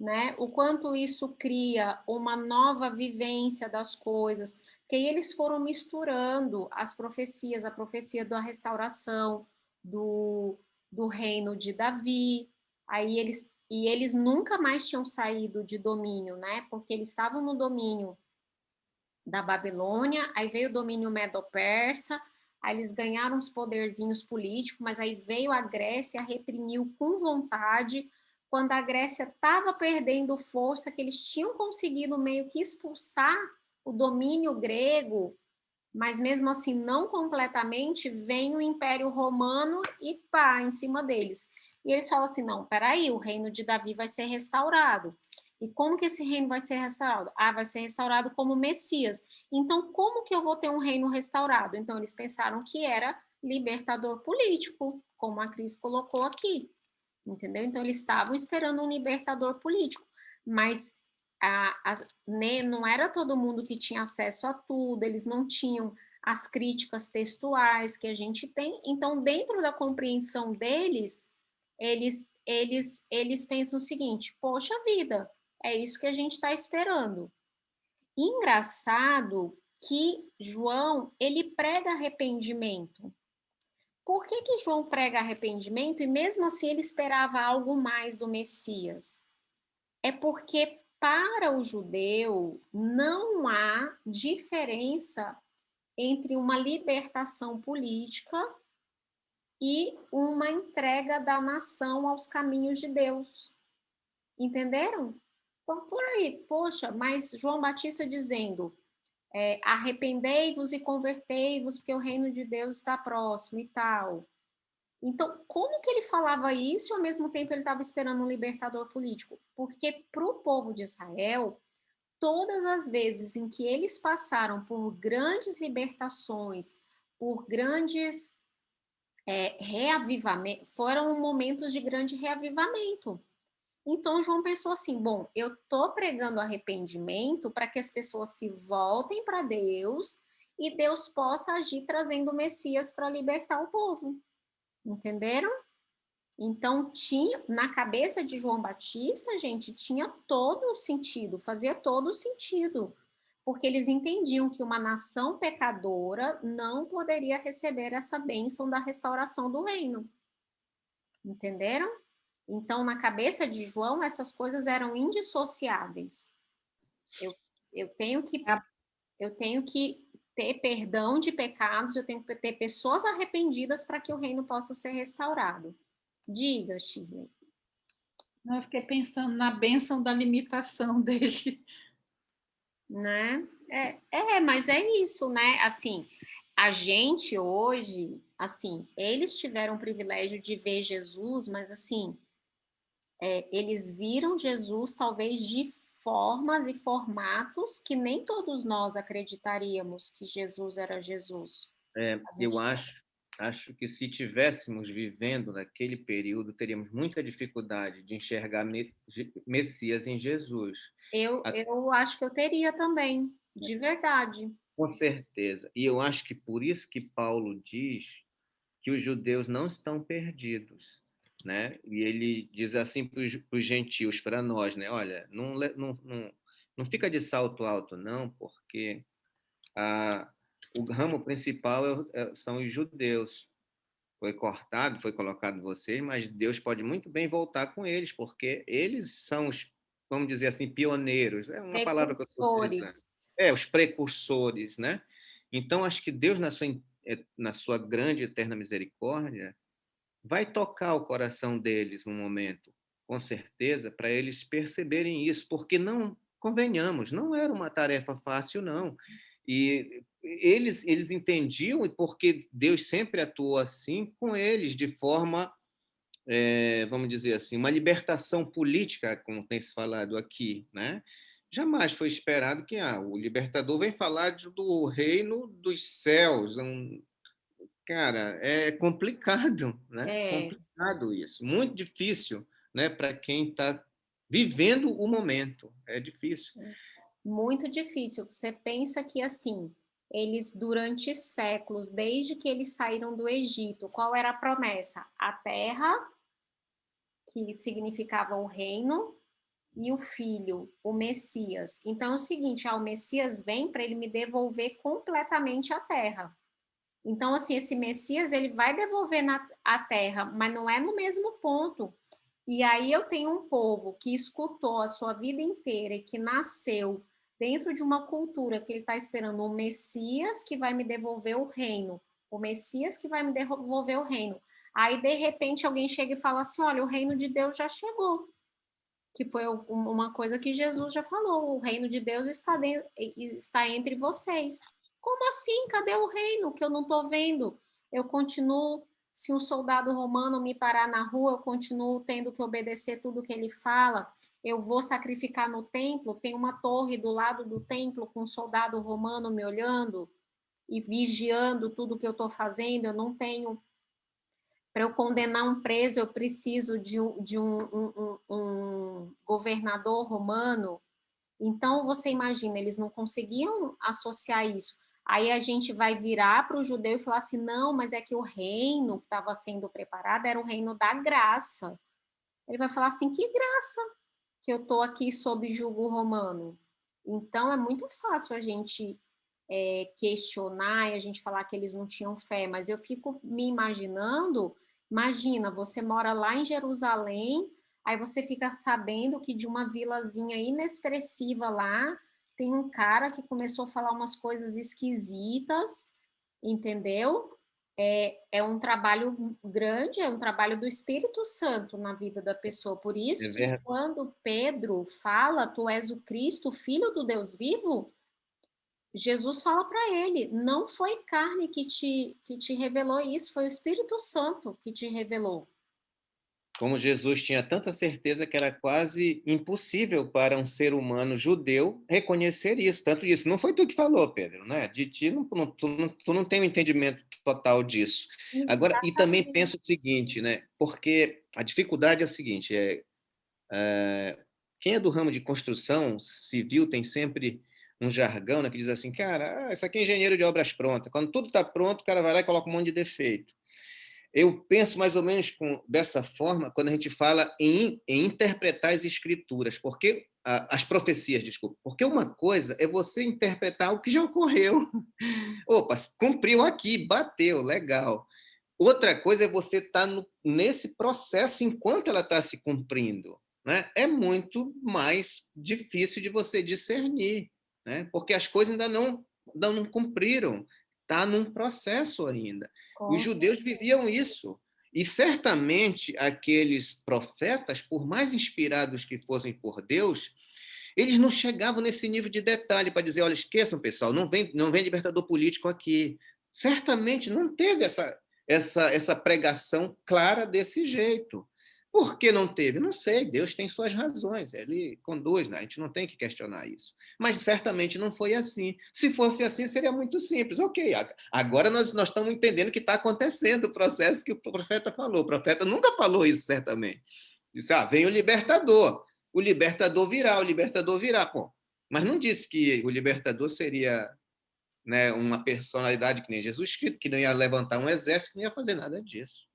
né? O quanto isso cria uma nova vivência das coisas, que aí eles foram misturando as profecias, a profecia da restauração, do reino de Davi, aí eles nunca mais tinham saído de domínio, né? Porque eles estavam no domínio da Babilônia, aí veio o domínio medo-persa, aí eles ganharam uns poderzinhos políticos, mas aí veio a Grécia, reprimiu com vontade. Quando a Grécia estava perdendo força, que eles tinham conseguido meio que expulsar o domínio grego, mas mesmo assim não completamente, vem o Império Romano e pá, em cima deles. E eles falam assim, não, peraí, o reino de Davi vai ser restaurado. E como que esse reino vai ser restaurado? Ah, vai ser restaurado como Messias. Então, como que eu vou ter um reino restaurado? Então, eles pensaram que era libertador político, como a Cris colocou aqui. Entendeu? Então, eles estavam esperando um libertador político. Mas né, não era todo mundo que tinha acesso a tudo, eles não tinham as críticas textuais que a gente tem. Então, dentro da compreensão deles, eles pensam o seguinte: poxa vida, é isso que a gente está esperando. Engraçado que João, ele prega arrependimento. Por que João prega arrependimento e mesmo assim ele esperava algo mais do Messias? É porque para o judeu não há diferença entre uma libertação política e uma entrega da nação aos caminhos de Deus. Entenderam? Então, por aí, poxa, mas João Batista dizendo, arrependei-vos e convertei-vos, porque o reino de Deus está próximo e tal. Então, como que ele falava isso e ao mesmo tempo ele estava esperando um libertador político? Porque para o povo de Israel, todas as vezes em que eles passaram por grandes libertações, por grandes reavivamentos, foram momentos de grande reavivamento. Então, João pensou assim, bom, eu estou pregando arrependimento para que as pessoas se voltem para Deus e Deus possa agir trazendo o Messias para libertar o povo. Entenderam? Então, tinha na cabeça de João Batista, gente, tinha todo o sentido, fazia todo o sentido, porque eles entendiam que uma nação pecadora não poderia receber essa bênção da restauração do reino. Entenderam? Então, na cabeça de João, essas coisas eram indissociáveis. Eu tenho que ter perdão de pecados, eu tenho que ter pessoas arrependidas para que o reino possa ser restaurado. Diga, Shirley. Eu fiquei pensando na bênção da limitação dele. Né? Mas é isso, né? Assim, a gente hoje, assim, eles tiveram o privilégio de ver Jesus, mas assim, eles viram Jesus talvez de formas e formatos que nem todos nós acreditaríamos que Jesus era Jesus. Eu acho que se tivéssemos vivendo naquele período, teríamos muita dificuldade de enxergar Messias em Jesus. Eu acho que eu teria também, de verdade. Com certeza. E eu acho que por isso que Paulo diz que os judeus não estão perdidos, né? E ele diz assim para os gentios, para nós, né? Olha, não fica de salto alto, não, porque o ramo principal são os judeus. Foi cortado, foi colocado vocês, mas Deus pode muito bem voltar com eles, porque eles são os, vamos dizer assim, pioneiros. É uma palavra que eu estou utilizando. Precursores. Os precursores, né? Então, acho que Deus, na sua grande e eterna misericórdia, vai tocar o coração deles num momento, com certeza, para eles perceberem isso, porque não, convenhamos, não era uma tarefa fácil, não. E eles entendiam, e porque Deus sempre atuou assim com eles, de forma, vamos dizer assim, uma libertação política, como tem se falado aqui, né? Jamais foi esperado que o libertador vem falar do reino dos céus. Cara, é complicado, né? Complicado isso, muito difícil, né? Para quem está vivendo o momento, é difícil. Muito difícil. Você pensa que, assim, eles, durante séculos, desde que eles saíram do Egito, qual era a promessa? A terra, que significava o reino, e o filho, o Messias. Então, é o seguinte, o Messias vem para ele me devolver completamente a terra. Então, assim, esse Messias, ele vai devolver a terra, mas não é no mesmo ponto. E aí eu tenho um povo que escutou a sua vida inteira e que nasceu dentro de uma cultura que ele está esperando um Messias que vai me devolver o reino, o Messias que vai me devolver o reino. Aí, de repente, alguém chega e fala assim, olha, o reino de Deus já chegou, que foi uma coisa que Jesus já falou, o reino de Deus está entre vocês. Como assim? Cadê o reino que eu não estou vendo? Eu continuo, se um soldado romano me parar na rua, eu continuo tendo que obedecer tudo que ele fala, eu vou sacrificar no templo, tem uma torre do lado do templo com um soldado romano me olhando e vigiando tudo que eu estou fazendo, eu não tenho... Para eu condenar um preso, eu preciso de um governador romano. Então, você imagina, eles não conseguiam associar isso. Aí a gente vai virar para o judeu e falar assim, não, mas é que o reino que estava sendo preparado era o reino da graça. Ele vai falar assim, que graça que eu estou aqui sob jugo romano. Então, é muito fácil a gente questionar e a gente falar que eles não tinham fé, mas eu fico me imaginando, imagina, você mora lá em Jerusalém, aí você fica sabendo que de uma vilazinha inexpressiva lá, tem um cara que começou a falar umas coisas esquisitas, entendeu? É um trabalho grande, é um trabalho do Espírito Santo na vida da pessoa. Por isso que quando Pedro fala, tu és o Cristo, filho do Deus vivo, Jesus fala para ele, não foi carne que te revelou isso, foi o Espírito Santo que te revelou. Como Jesus tinha tanta certeza que era quase impossível para um ser humano judeu reconhecer isso. Tanto isso, não foi tu que falou, Pedro, né? De ti, tu não tem um entendimento total disso. Exatamente. Agora, e também penso o seguinte, né? Porque a dificuldade é a seguinte, quem é do ramo de construção civil tem sempre um jargão, né, que diz assim, cara, isso aqui é engenheiro de obras prontas. Quando tudo está pronto, o cara vai lá e coloca um monte de defeito. Eu penso mais ou menos dessa forma quando a gente fala em interpretar as escrituras, porque as profecias, desculpa, porque uma coisa é você interpretar o que já ocorreu. Opa, cumpriu aqui, bateu, legal. Outra coisa é você estar nesse processo enquanto ela está se cumprindo, né? É muito mais difícil de você discernir, né? Porque as coisas ainda não cumpriram, está num processo ainda. Os judeus viviam isso. E certamente aqueles profetas, por mais inspirados que fossem por Deus, eles não chegavam nesse nível de detalhe para dizer, olha, esqueçam, pessoal, não vem libertador político aqui. Certamente não teve essa pregação clara desse jeito. Por que não teve? Não sei, Deus tem suas razões, ele conduz, né? A gente não tem que questionar isso. Mas certamente não foi assim. Se fosse assim, seria muito simples. Ok, agora nós estamos entendendo que está acontecendo o processo que o profeta falou. O profeta nunca falou isso, certamente. Disse, vem o libertador virá. Pô, mas não disse que o libertador seria, né, uma personalidade que nem Jesus Cristo, que não ia levantar um exército, que não ia fazer nada disso.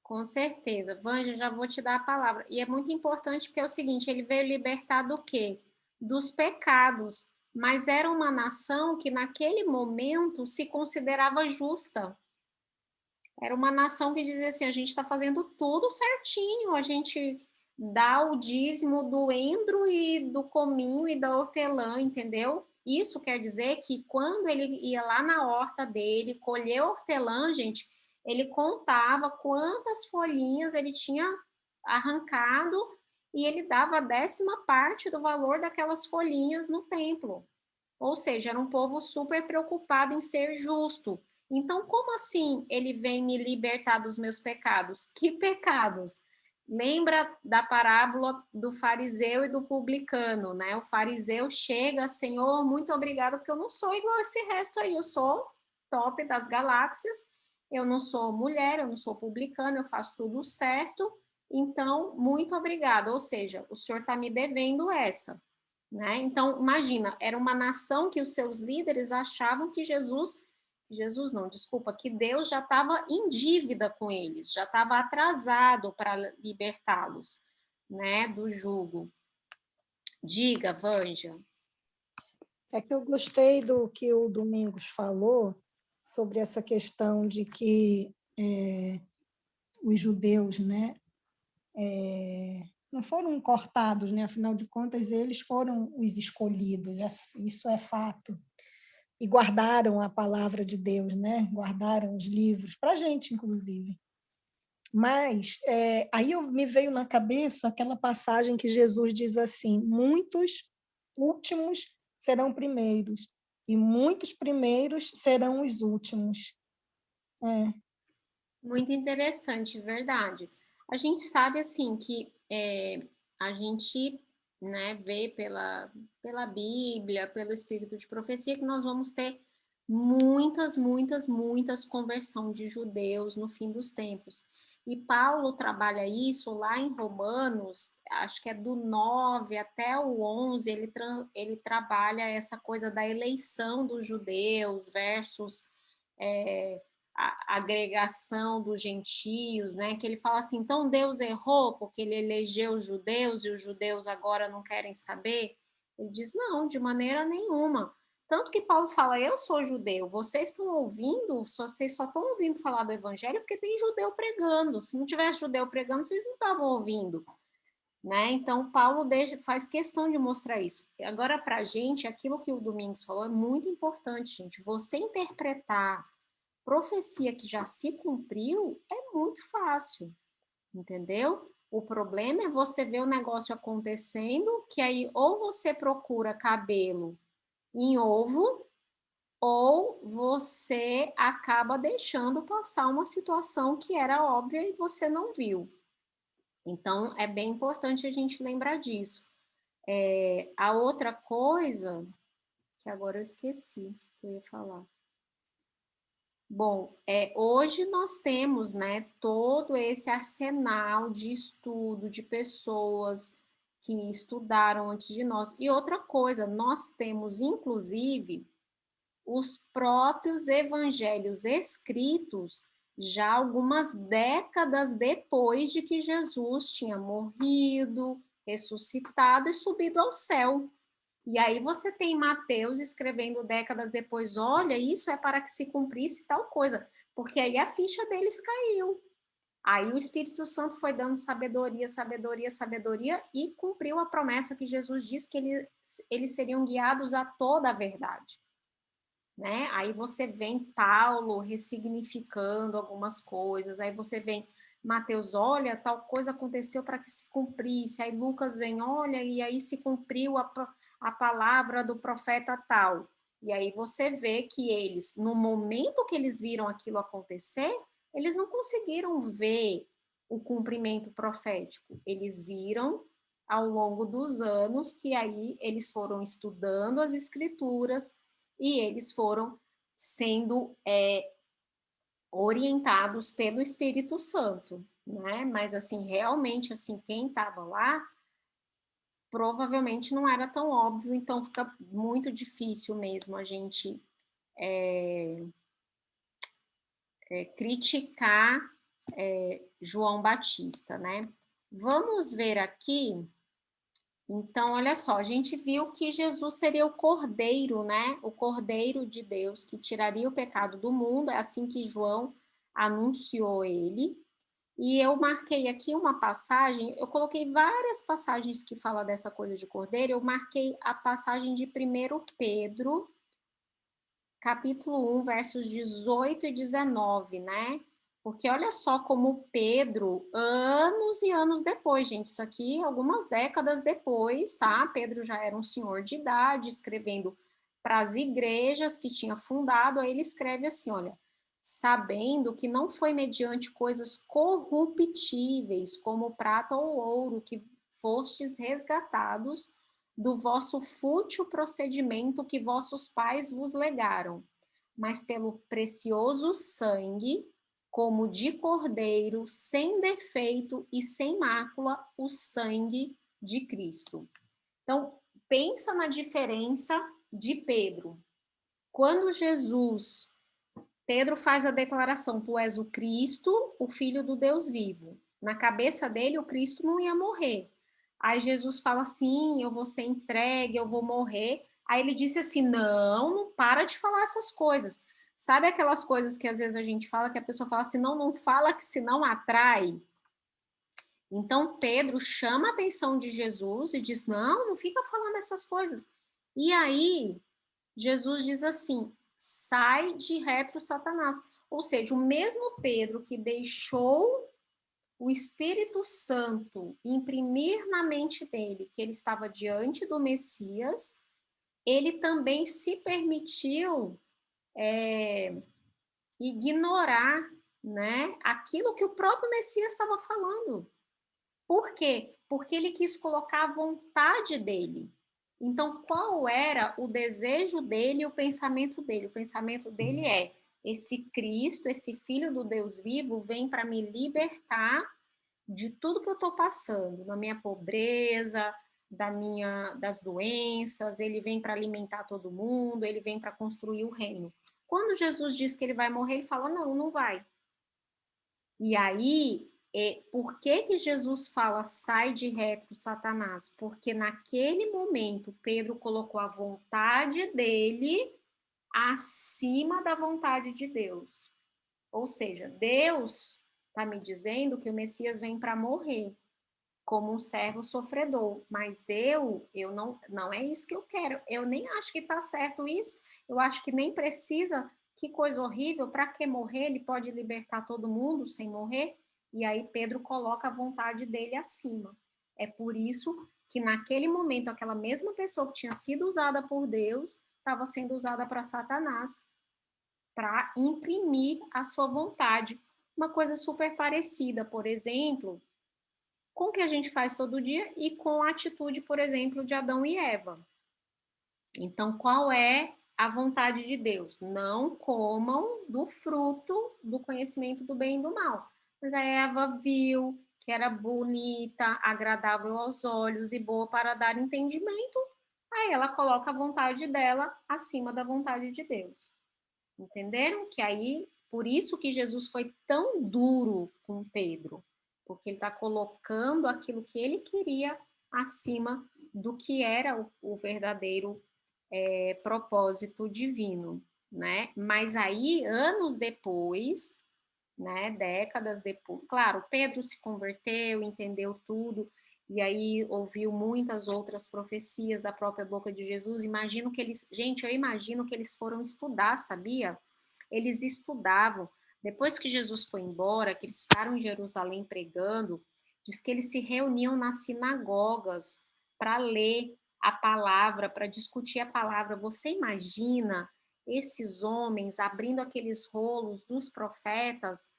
Com certeza. Vanja, já vou te dar a palavra. E é muito importante porque é o seguinte, ele veio libertar do quê? Dos pecados. Mas era uma nação que naquele momento se considerava justa. Era uma nação que dizia assim, a gente está fazendo tudo certinho, a gente dá o dízimo do endro e do cominho e da hortelã, entendeu? Isso quer dizer que quando ele ia lá na horta dele, colher hortelã, gente, ele contava quantas folhinhas ele tinha arrancado e ele dava a 10ª parte do valor daquelas folhinhas no templo. Ou seja, era um povo super preocupado em ser justo. Então, como assim ele vem me libertar dos meus pecados? Que pecados? Lembra da parábola do fariseu e do publicano, né? O fariseu chega, Senhor, muito obrigado, porque eu não sou igual a esse resto aí, eu sou top das galáxias, eu não sou mulher, eu não sou publicano, eu faço tudo certo, então, muito obrigado. Ou seja, o senhor está me devendo essa. Né? Então, imagina, era uma nação que os seus líderes achavam que que Deus já estava em dívida com eles, já estava atrasado para libertá-los, né, do jugo. Diga, Vanja. É que eu gostei do que o Domingos falou sobre essa questão de que os judeus, né, não foram cortados, né? Afinal de contas, eles foram os escolhidos, isso é fato. E guardaram a palavra de Deus, né? Guardaram os livros, para a gente, inclusive. Mas aí me veio na cabeça aquela passagem que Jesus diz assim, muitos últimos serão primeiros, e muitos primeiros serão os últimos. Muito interessante, verdade. A gente sabe, assim, que a gente, né, vê pela Bíblia, pelo espírito de profecia, que nós vamos ter muitas conversão de judeus no fim dos tempos. E Paulo trabalha isso lá em Romanos, acho que é do 9 até o 11, ele trabalha essa coisa da eleição dos judeus versus a agregação dos gentios, né? Que ele fala assim, então Deus errou porque ele elegeu os judeus e os judeus agora não querem saber? Ele diz, não, de maneira nenhuma. Tanto que Paulo fala, eu sou judeu, vocês estão ouvindo, vocês só estão ouvindo falar do evangelho porque tem judeu pregando. Se não tivesse judeu pregando, vocês não estavam ouvindo. Né? Então, Paulo faz questão de mostrar isso. Agora, para a gente, aquilo que o Domingos falou é muito importante, gente. Você interpretar profecia que já se cumpriu é muito fácil, entendeu? O problema é você ver o negócio acontecendo, que aí ou você procura cabelo em ovo, ou você acaba deixando passar uma situação que era óbvia e você não viu. Então, é bem importante a gente lembrar disso. A outra coisa, que agora eu esqueci que eu ia falar. Bom, hoje nós temos, né, todo esse arsenal de estudo de pessoas que estudaram antes de nós. E outra coisa, nós temos, inclusive, os próprios evangelhos escritos já algumas décadas depois de que Jesus tinha morrido, ressuscitado e subido ao céu. E aí você tem Mateus escrevendo décadas depois, olha, isso é para que se cumprisse tal coisa, porque aí a ficha deles caiu. Aí o Espírito Santo foi dando sabedoria, sabedoria, sabedoria, e cumpriu a promessa que Jesus disse que eles seriam guiados a toda a verdade. Né? Aí você vem Paulo ressignificando algumas coisas, aí você vem Mateus, olha, tal coisa aconteceu para que se cumprisse, aí Lucas vem, olha, e aí se cumpriu a palavra do profeta tal. E aí você vê que eles, no momento que eles viram aquilo acontecer, eles não conseguiram ver o cumprimento profético, eles viram ao longo dos anos que aí eles foram estudando as escrituras e eles foram sendo orientados pelo Espírito Santo, né? Mas assim, realmente, assim, quem estava lá provavelmente não era tão óbvio, então fica muito difícil mesmo a gente criticar João Batista, né? Vamos ver aqui. Então, olha só, a gente viu que Jesus seria o Cordeiro, né? O Cordeiro de Deus que tiraria o pecado do mundo, é assim que João anunciou ele. E eu marquei aqui uma passagem, eu coloquei várias passagens que falam dessa coisa de Cordeiro, eu marquei a passagem de 1 Pedro, capítulo 1, versos 18 e 19, né? Porque olha só como Pedro, anos e anos depois, gente, isso aqui algumas décadas depois, tá? Pedro já era um senhor de idade, escrevendo para as igrejas que tinha fundado, aí ele escreve assim, olha, sabendo que não foi mediante coisas corruptíveis, como prata ou ouro, que fostes resgatados do vosso fútil procedimento que vossos pais vos legaram, mas pelo precioso sangue, como de cordeiro, sem defeito e sem mácula, o sangue de Cristo. Então, pensa na diferença de Pedro. Quando Pedro faz a declaração, tu és o Cristo, o Filho do Deus vivo. Na cabeça dele, o Cristo não ia morrer. Aí Jesus fala assim, eu vou ser entregue, eu vou morrer. Aí ele disse assim, não para de falar essas coisas. Sabe aquelas coisas que às vezes a gente fala, que a pessoa fala assim, não fala que senão atrai? Então Pedro chama a atenção de Jesus e diz, não fica falando essas coisas. E aí Jesus diz assim, sai de retro, Satanás. Ou seja, o mesmo Pedro que deixou o Espírito Santo imprimir na mente dele que ele estava diante do Messias, ele também se permitiu ignorar, né, aquilo que o próprio Messias estava falando. Por quê? Porque ele quis colocar a vontade dele. Então, qual era o desejo dele e o pensamento dele? O pensamento dele é: esse Cristo, esse Filho do Deus vivo, vem para me libertar de tudo que eu estou passando, da minha pobreza, das doenças, ele vem para alimentar todo mundo, ele vem para construir o reino. Quando Jesus diz que ele vai morrer, ele fala: não vai. E aí, por que Jesus fala, sai de retro, Satanás? Porque naquele momento, Pedro colocou a vontade dele acima da vontade de Deus. Ou seja, Deus está me dizendo que o Messias vem para morrer, como um servo sofredor. Mas eu não é isso que eu quero. Eu nem acho que está certo isso. Eu acho que nem precisa. Que coisa horrível, para que morrer? Ele pode libertar todo mundo sem morrer? E aí Pedro coloca a vontade dele acima. É por isso que naquele momento, aquela mesma pessoa que tinha sido usada por Deus, estava sendo usada para Satanás, para imprimir a sua vontade. Uma coisa super parecida, por exemplo, com o que a gente faz todo dia e com a atitude, por exemplo, de Adão e Eva. Então, qual é a vontade de Deus? Não comam do fruto do conhecimento do bem e do mal. Mas a Eva viu que era bonita, agradável aos olhos e boa para dar entendimento, aí ela coloca a vontade dela acima da vontade de Deus. Entenderam? Que aí, por isso que Jesus foi tão duro com Pedro, porque ele está colocando aquilo que ele queria acima do que era o verdadeiro propósito divino, né? Mas aí, anos depois, né? Décadas depois. Claro, Pedro se converteu, entendeu tudo, e aí ouviu muitas outras profecias da própria boca de Jesus. Imagino que eles, gente, eu imagino que eles foram estudar, sabia? Eles estudavam. Depois que Jesus foi embora, que eles ficaram em Jerusalém pregando, diz que eles se reuniam nas sinagogas para ler a palavra, para discutir a palavra. Você imagina esses homens abrindo aqueles rolos dos profetas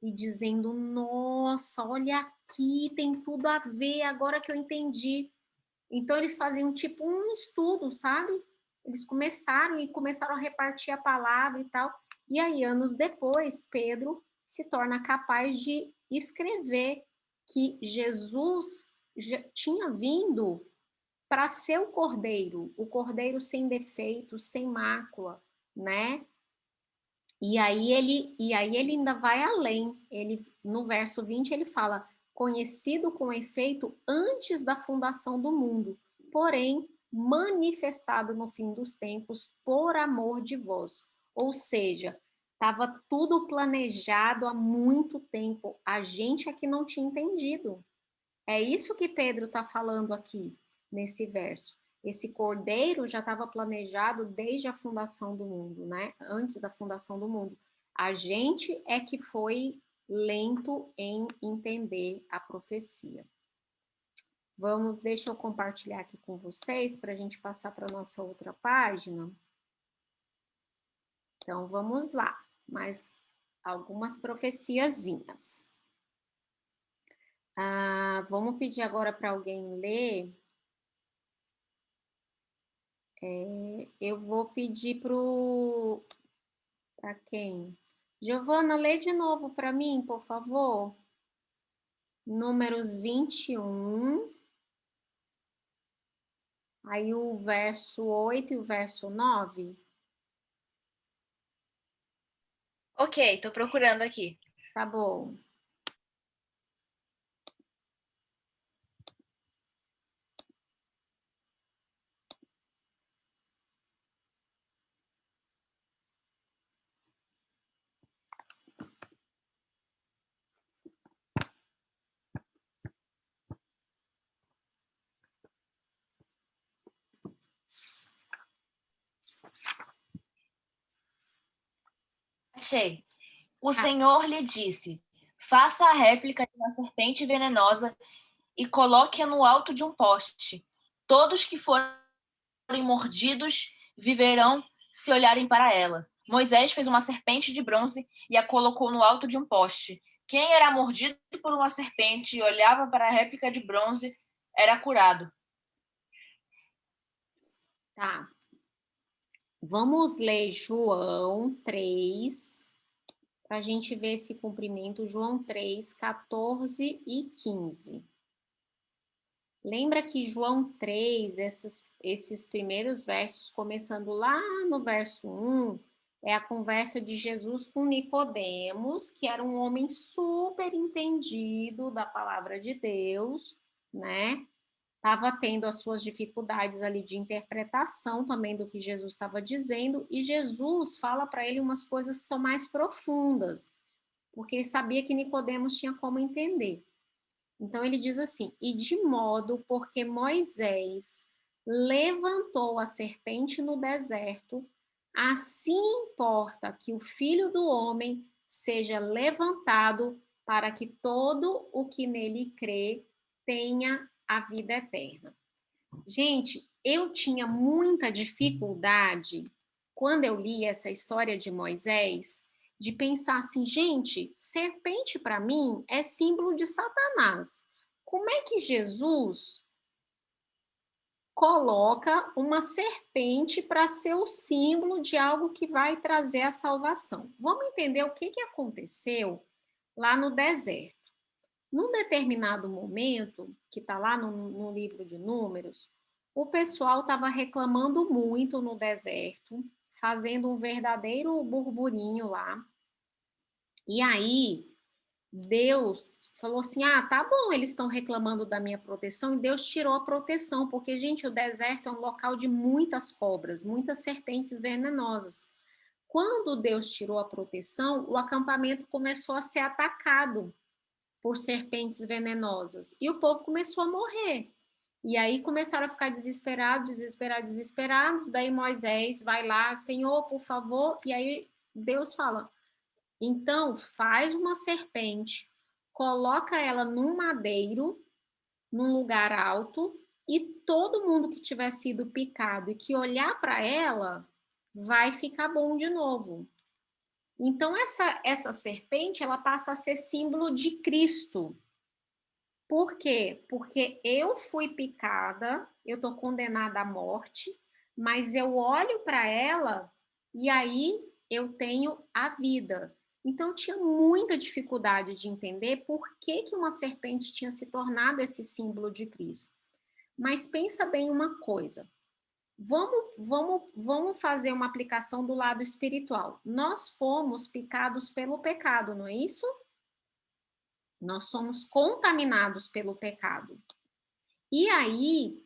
e dizendo, nossa, olha aqui, tem tudo a ver, agora que eu entendi. Então, eles faziam tipo um estudo, sabe? Eles começaram a repartir a palavra e tal. E aí, anos depois, Pedro se torna capaz de escrever que Jesus já tinha vindo para ser o cordeiro sem defeito, sem mácula, né? E aí ele ainda vai além. Ele no verso 20 ele fala: "Conhecido com efeito antes da fundação do mundo, porém manifestado no fim dos tempos por amor de vós." Ou seja, estava tudo planejado há muito tempo. A gente aqui não tinha entendido. É isso que Pedro está falando aqui nesse verso. Esse cordeiro já estava planejado desde a fundação do mundo, né? Antes da fundação do mundo. A gente é que foi lento em entender a profecia. Deixa eu compartilhar aqui com vocês para a gente passar para a nossa outra página. Então, vamos lá. Mais algumas profeciazinhas. Vamos pedir agora para alguém ler. Eu vou pedir para quem? Giovana, lê de novo para mim, por favor. Números 21. Aí o verso 8 e o verso 9. Ok, tô procurando aqui. Tá bom. Achei. O Senhor lhe disse: faça a réplica de uma serpente venenosa e coloque-a no alto de um poste. Todos que forem mordidos viverão se olharem para ela. Moisés fez uma serpente de bronze e a colocou no alto de um poste. Quem era mordido por uma serpente e olhava para a réplica de bronze era curado. Tá. Vamos ler João 3, para a gente ver esse cumprimento. João 3, 14 e 15. Lembra que João 3, esses primeiros versos, começando lá no verso 1, é a conversa de Jesus com Nicodemos, que era um homem super entendido da palavra de Deus, né? Estava tendo as suas dificuldades ali de interpretação também do que Jesus estava dizendo, e Jesus fala para ele umas coisas que são mais profundas, porque ele sabia que Nicodemos tinha como entender. Então ele diz assim: e de modo porque Moisés levantou a serpente no deserto, assim importa que o Filho do Homem seja levantado para que todo o que nele crê tenha a vida eterna. Gente, eu tinha muita dificuldade quando eu li essa história de Moisés, de pensar assim, gente, serpente para mim é símbolo de Satanás. Como é que Jesus coloca uma serpente para ser o símbolo de algo que vai trazer a salvação? Vamos entender o que aconteceu lá no deserto. Num determinado momento, que está lá no livro de Números, o pessoal estava reclamando muito no deserto, fazendo um verdadeiro burburinho lá. E aí, Deus falou assim, tá bom, eles estão reclamando da minha proteção, e Deus tirou a proteção, porque, gente, o deserto é um local de muitas cobras, muitas serpentes venenosas. Quando Deus tirou a proteção, o acampamento começou a ser atacado por serpentes venenosas. E o povo começou a morrer. E aí começaram a ficar desesperados. Daí Moisés vai lá, Senhor, por favor. E aí Deus fala, então faz uma serpente, coloca ela num madeiro, num lugar alto, e todo mundo que tiver sido picado e que olhar para ela vai ficar bom de novo. Então essa serpente, ela passa a ser símbolo de Cristo. Por quê? Porque eu fui picada, eu estou condenada à morte, mas eu olho para ela e aí eu tenho a vida. Então, eu tinha muita dificuldade de entender por que uma serpente tinha se tornado esse símbolo de Cristo. Mas pensa bem uma coisa. Vamos fazer uma aplicação do lado espiritual. Nós fomos picados pelo pecado, não é isso? Nós somos contaminados pelo pecado. E aí,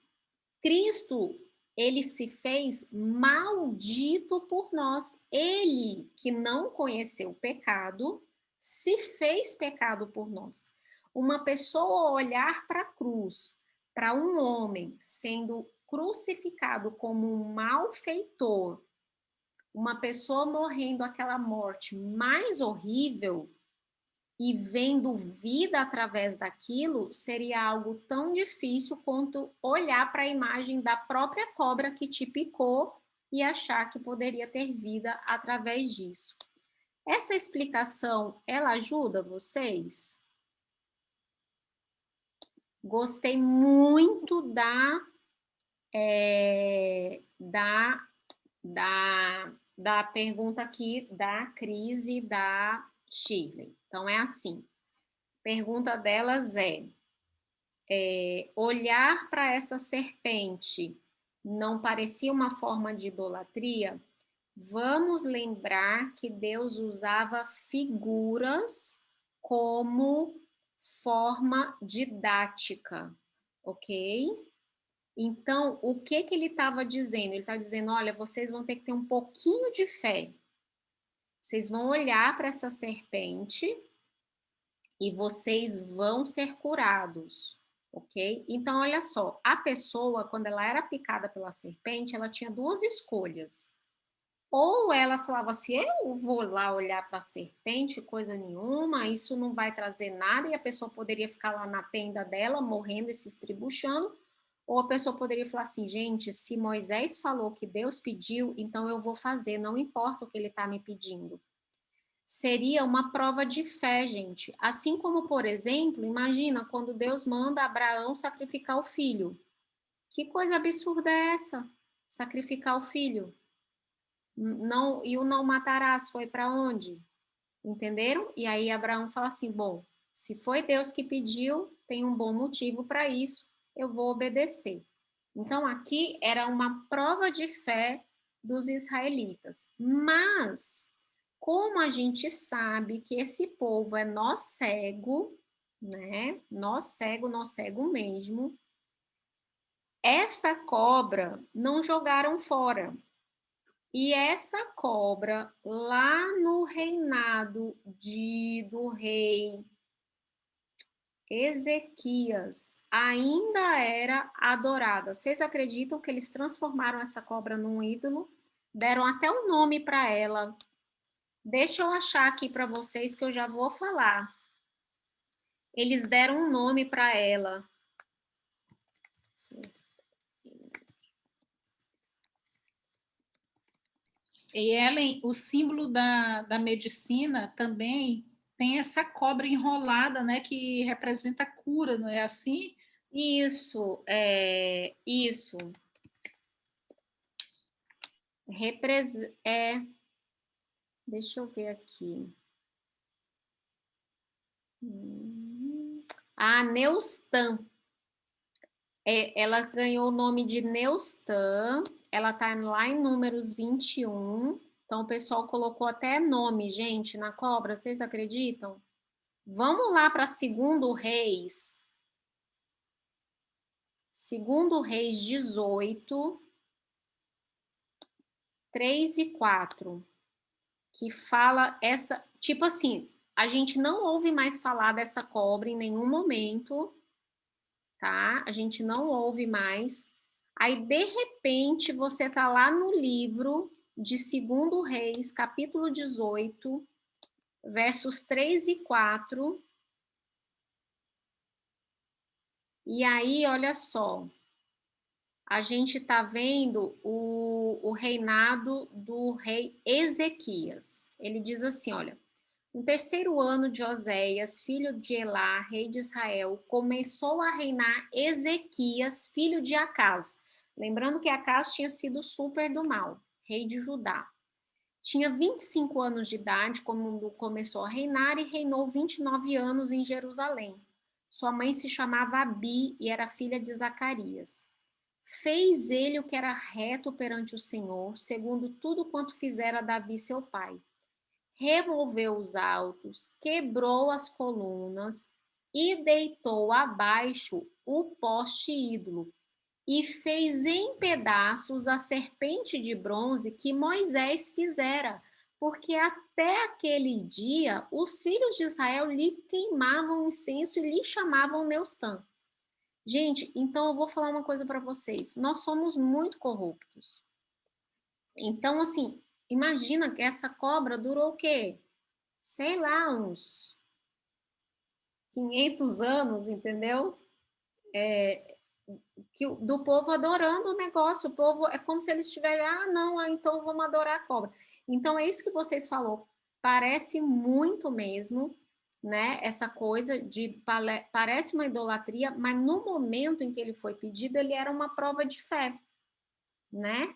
Cristo, ele se fez maldito por nós. Ele, que não conheceu o pecado, se fez pecado por nós. Uma pessoa olhar para a cruz, para um homem sendo crucificado como um malfeitor, uma pessoa morrendo aquela morte mais horrível, e vendo vida através daquilo, seria algo tão difícil quanto olhar para a imagem da própria cobra que te picou e achar que poderia ter vida através disso. Essa explicação, ela ajuda vocês? Gostei muito da pergunta aqui da Cris e da Shirley. Então, é assim. Pergunta delas olhar para essa serpente não parecia uma forma de idolatria? Vamos lembrar que Deus usava figuras como forma didática, ok? Então, o que ele estava dizendo? Ele estava dizendo, olha, vocês vão ter que ter um pouquinho de fé. Vocês vão olhar para essa serpente e vocês vão ser curados, ok? Então, olha só, a pessoa, quando ela era picada pela serpente, ela tinha duas escolhas. Ou ela falava assim, eu vou lá olhar para a serpente, coisa nenhuma, isso não vai trazer nada, e a pessoa poderia ficar lá na tenda dela, morrendo e se estribuchando, ou a pessoa poderia falar assim, gente, se Moisés falou que Deus pediu, então eu vou fazer, não importa o que ele está me pedindo. Seria uma prova de fé, gente. Assim como, por exemplo, imagina quando Deus manda Abraão sacrificar o filho. Que coisa absurda é essa? Sacrificar o filho. Não, e o não matarás foi para onde? Entenderam? E aí Abraão fala assim: bom, se foi Deus que pediu, tem um bom motivo para isso, eu vou obedecer. Então aqui era uma prova de fé dos israelitas. Mas como a gente sabe que esse povo é nó cego, né? Nó cego mesmo. Essa cobra não jogaram fora. E essa cobra, lá no reinado do rei Ezequias, ainda era adorada. Vocês acreditam que eles transformaram essa cobra num ídolo? Deram até um nome para ela. Deixa eu achar aqui para vocês que eu já vou falar. Eles deram um nome para ela. E Ellen, o símbolo da medicina também tem essa cobra enrolada, né, que representa a cura, não é assim? Isso. Deixa eu ver aqui. A Neustan. Ela ganhou o nome de Neustan. Ela está lá em Números 21. Então, o pessoal colocou até nome, gente, na cobra. Vocês acreditam? Vamos lá para Segundo Reis. Segundo Reis 18, 3 e 4. que fala essa... Tipo assim, a gente não ouve mais falar dessa cobra em nenhum momento, tá? A gente não ouve mais. Aí, de repente, você tá lá no livro de 2 Reis, capítulo 18, versos 3 e 4. E aí, olha só, a gente está vendo o reinado do rei Ezequias. Ele diz assim, olha, no 3º ano de Oséias, filho de Elá, rei de Israel, começou a reinar Ezequias, filho de Acaz. Lembrando que Acaz tinha sido super do mal, rei de Judá. Tinha 25 anos de idade quando começou a reinar e reinou 29 anos em Jerusalém. Sua mãe se chamava Abi e era filha de Zacarias. Fez ele o que era reto perante o Senhor, segundo tudo quanto fizera Davi seu pai. Removeu os altos, quebrou as colunas e deitou abaixo o poste ídolo, e fez em pedaços a serpente de bronze que Moisés fizera, porque até aquele dia os filhos de Israel lhe queimavam incenso e lhe chamavam Neustã. Gente, então eu vou falar uma coisa para vocês. Nós somos muito corruptos. Então, assim, imagina que essa cobra durou o quê? Sei lá, uns 500 anos, entendeu? Do povo adorando o negócio. O povo é como se eles tivessem, não, então vamos adorar a cobra. Então, é isso que vocês falou. Parece muito mesmo, né? Essa coisa de parece uma idolatria, mas no momento em que ele foi pedido, ele era uma prova de fé, né?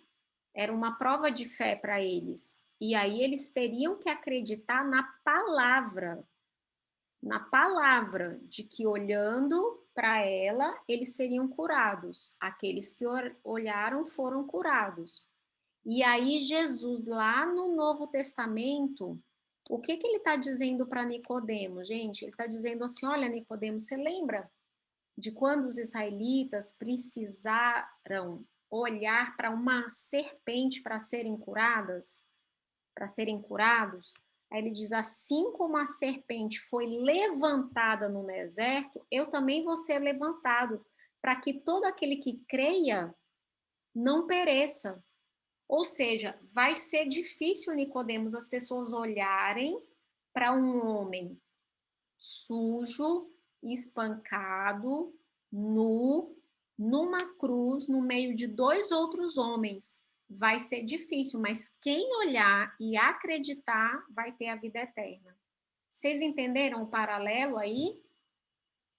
Era uma prova de fé para eles. E aí eles teriam que acreditar na palavra de que olhando para ela, eles seriam curados. Aqueles que olharam foram curados. E aí Jesus, lá no Novo Testamento, o que ele está dizendo para Nicodemos, gente? Ele está dizendo assim, olha, Nicodemos, você lembra de quando os israelitas precisaram olhar para uma serpente para serem curadas? Para serem curados? Aí ele diz, assim como a serpente foi levantada no deserto, eu também vou ser levantado, para que todo aquele que creia não pereça. Ou seja, vai ser difícil, Nicodemos, as pessoas olharem para um homem sujo, espancado, nu, numa cruz, no meio de 2 outros homens. Vai ser difícil, mas quem olhar e acreditar vai ter a vida eterna. Vocês entenderam o paralelo aí?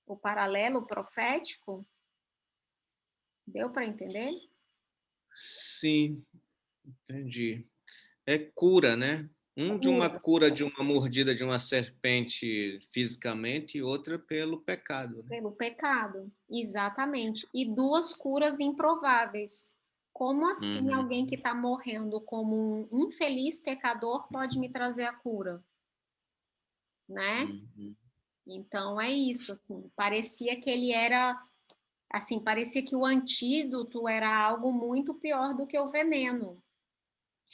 O paralelo profético? Deu para entender? Sim, entendi. É cura, né? De uma Cura. cura de uma mordida de uma serpente fisicamente e outra pelo pecado, né? Pelo pecado, exatamente. E 2 curas improváveis. Como assim Uhum, alguém que está morrendo como um infeliz pecador pode me trazer a cura? Né? uhum. Então é isso, assim. Parecia que ele era, assim, parecia que o antídoto era algo muito pior do que o veneno,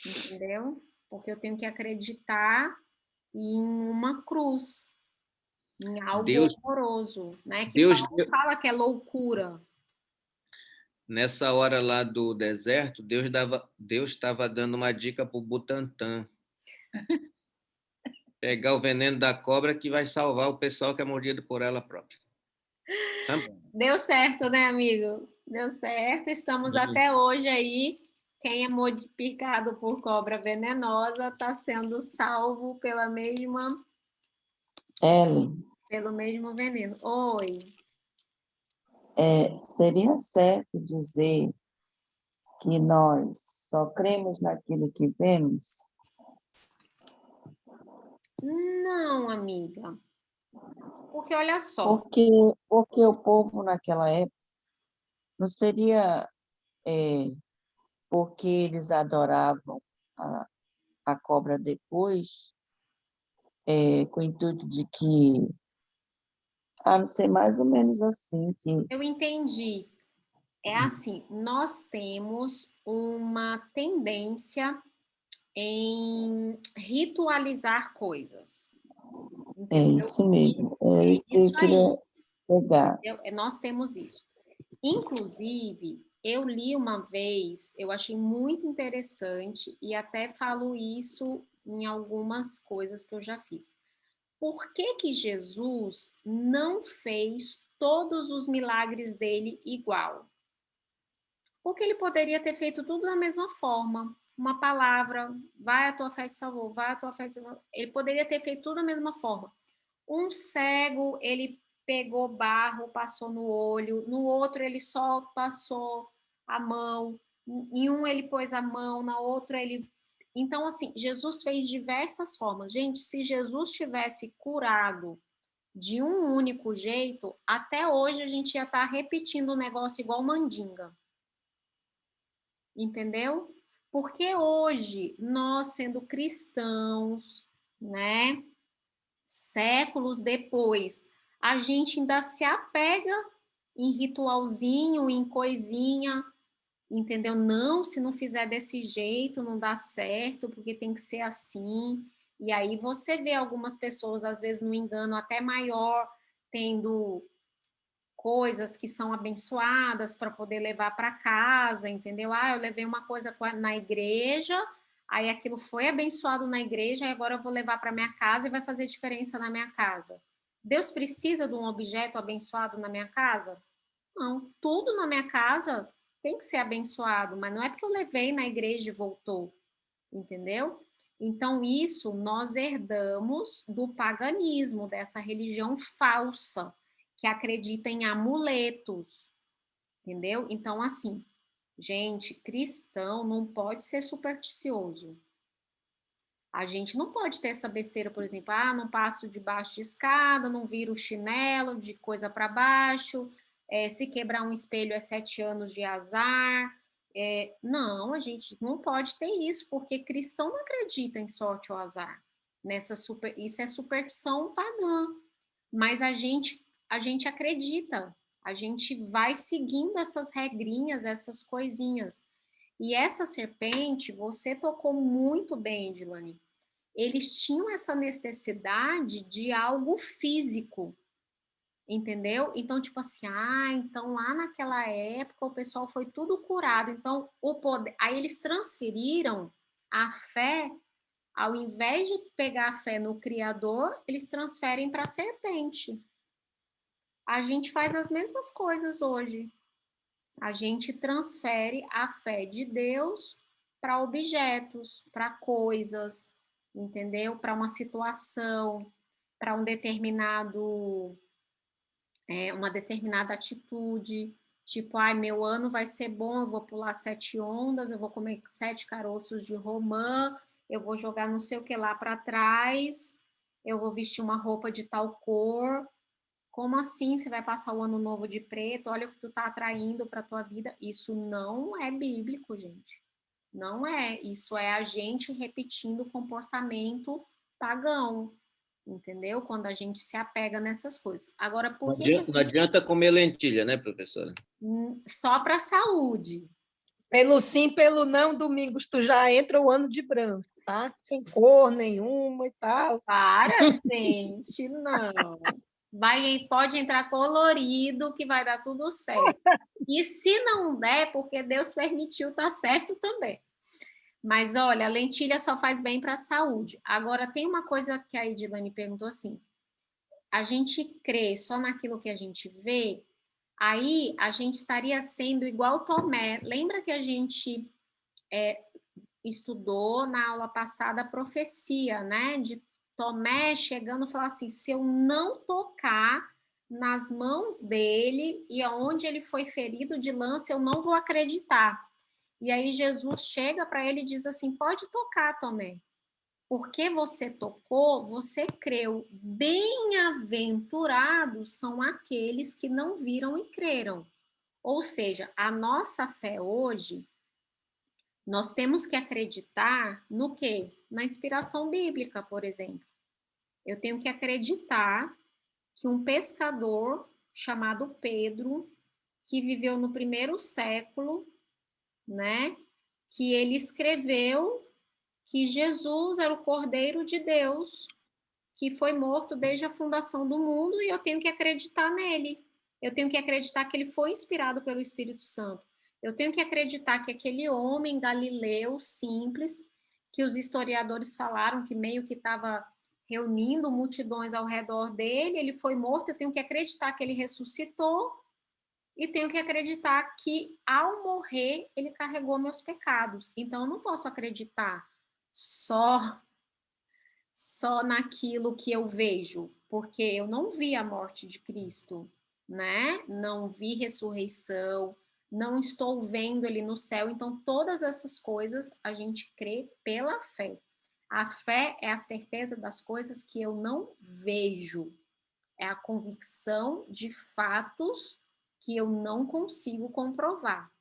entendeu? Porque eu tenho que acreditar em uma cruz, em algo Deus, horroroso, né? Que Deus, Paulo fala que é loucura. nessa hora lá do deserto, Deus estava dando uma dica para o Butantan. Pegar o veneno da cobra que vai salvar o pessoal que é mordido por ela própria. Também. Deu certo, né, amigo? Deu certo. Estamos Sim. até hoje aí. Quem é modificado por cobra venenosa está sendo salvo Ellen, pelo mesmo veneno. Oi. seria certo dizer que nós só cremos naquilo que vemos? Não, amiga. Porque olha só, Porque o povo naquela época não seria porque eles adoravam a, a cobra depois, com o intuito de que, não sei, mais ou menos assim, que eu entendi. É assim, nós temos uma tendência em ritualizar coisas. É isso mesmo. É isso que eu Isso aí, queria pegar. nós temos isso. Inclusive, eu li uma vez, eu achei muito interessante, e até falo isso em algumas coisas que eu já fiz. Por que que Jesus não fez todos os milagres dele igual? Porque ele poderia ter feito tudo da mesma forma. Uma palavra, vai a tua fé te salvou, vai a tua fé te salvou. Ele poderia ter feito tudo da mesma forma. Um cego, ele pegou barro, passou no olho, no outro ele só passou a mão, em um ele pôs a mão, na outra ele... Então, assim, Jesus fez diversas formas. Gente, se Jesus tivesse curado de um único jeito, até hoje a gente ia estar repetindo o negócio igual mandinga. Entendeu? Porque hoje, nós sendo cristãos, né, séculos depois, a gente ainda se apega em ritualzinho, em coisinha, entendeu? Não, se não fizer desse jeito, não dá certo, porque tem que ser assim. E aí você vê algumas pessoas, às vezes, no engano até maior, tendo coisas que são abençoadas para poder levar para casa, entendeu? Ah, eu levei uma coisa na igreja, aí aquilo foi abençoado na igreja, e agora eu vou levar para minha casa e vai fazer diferença na minha casa. Deus precisa de um objeto abençoado na minha casa? Não, tudo na minha casa tem que ser abençoado, mas não é porque eu levei na igreja e voltou, entendeu? Então, isso nós herdamos do paganismo, dessa religião falsa, que acredita em amuletos, entendeu? Então, assim, gente, cristão não pode ser supersticioso. A gente não pode ter essa besteira, por exemplo, ah, não passo debaixo de escada, não viro chinelo de coisa para baixo, se quebrar um espelho é 7 anos de azar. Não, a gente não pode ter isso, porque cristão não acredita em sorte ou azar. Isso é superstição pagã. Mas a gente acredita, a gente vai seguindo essas regrinhas, essas coisinhas. E essa serpente, você tocou muito bem, Edilane. Eles tinham essa necessidade de algo físico, entendeu? Então, tipo assim, então lá naquela época o pessoal foi tudo curado. Então, o poder, aí eles transferiram a fé, ao invés de pegar a fé no Criador, eles transferem para a serpente. A gente faz as mesmas coisas hoje. A gente transfere a fé de Deus para objetos, para coisas, entendeu? Para uma situação, para uma determinada atitude. Tipo, meu ano vai ser bom, eu vou pular 7 ondas, eu vou comer 7 caroços de romã, eu vou jogar não sei o que lá para trás, eu vou vestir uma roupa de tal cor. Como assim você vai passar o ano novo de preto? Olha o que tu tá atraindo para tua vida. Isso não é bíblico, gente. Não é. Isso é a gente repetindo comportamento pagão, entendeu? Quando a gente se apega nessas coisas. Agora, por que Não adianta comer lentilha, né, professora? Só para saúde. Pelo sim, pelo não, domingos, tu já entra o ano de branco, tá? Sem cor nenhuma e tal. Para, gente, não. Pode entrar colorido que vai dar tudo certo. E se não der, porque Deus permitiu, tá certo também. Mas olha, a lentilha só faz bem para a saúde. Agora tem uma coisa que a Edilane perguntou assim: a gente crê só naquilo que a gente vê, aí a gente estaria sendo igual Tomé. Lembra que a gente estudou na aula passada a profecia, né? De Tomé chegando e falar assim: se eu não tocar nas mãos dele e aonde ele foi ferido de lança, eu não vou acreditar. E aí Jesus chega para ele e diz assim: pode tocar, Tomé. Porque você tocou, você creu. Bem-aventurados são aqueles que não viram e creram. Ou seja, a nossa fé hoje, nós temos que acreditar no quê? Na inspiração bíblica, por exemplo. Eu tenho que acreditar que um pescador chamado Pedro, que viveu no 1º século, né, que ele escreveu que Jesus era o Cordeiro de Deus, que foi morto desde a fundação do mundo, e eu tenho que acreditar nele. Eu tenho que acreditar que ele foi inspirado pelo Espírito Santo. Eu tenho que acreditar que aquele homem galileu simples, que os historiadores falaram que meio que estava reunindo multidões ao redor dele, ele foi morto, eu tenho que acreditar que ele ressuscitou, e tenho que acreditar que, ao morrer, ele carregou meus pecados. Então, eu não posso acreditar só naquilo que eu vejo, porque eu não vi a morte de Cristo, né? Não vi ressurreição, não estou vendo ele no céu. Então, todas essas coisas a gente crê pela fé. A fé é a certeza das coisas que eu não vejo. É a convicção de fatos que eu não consigo comprovar.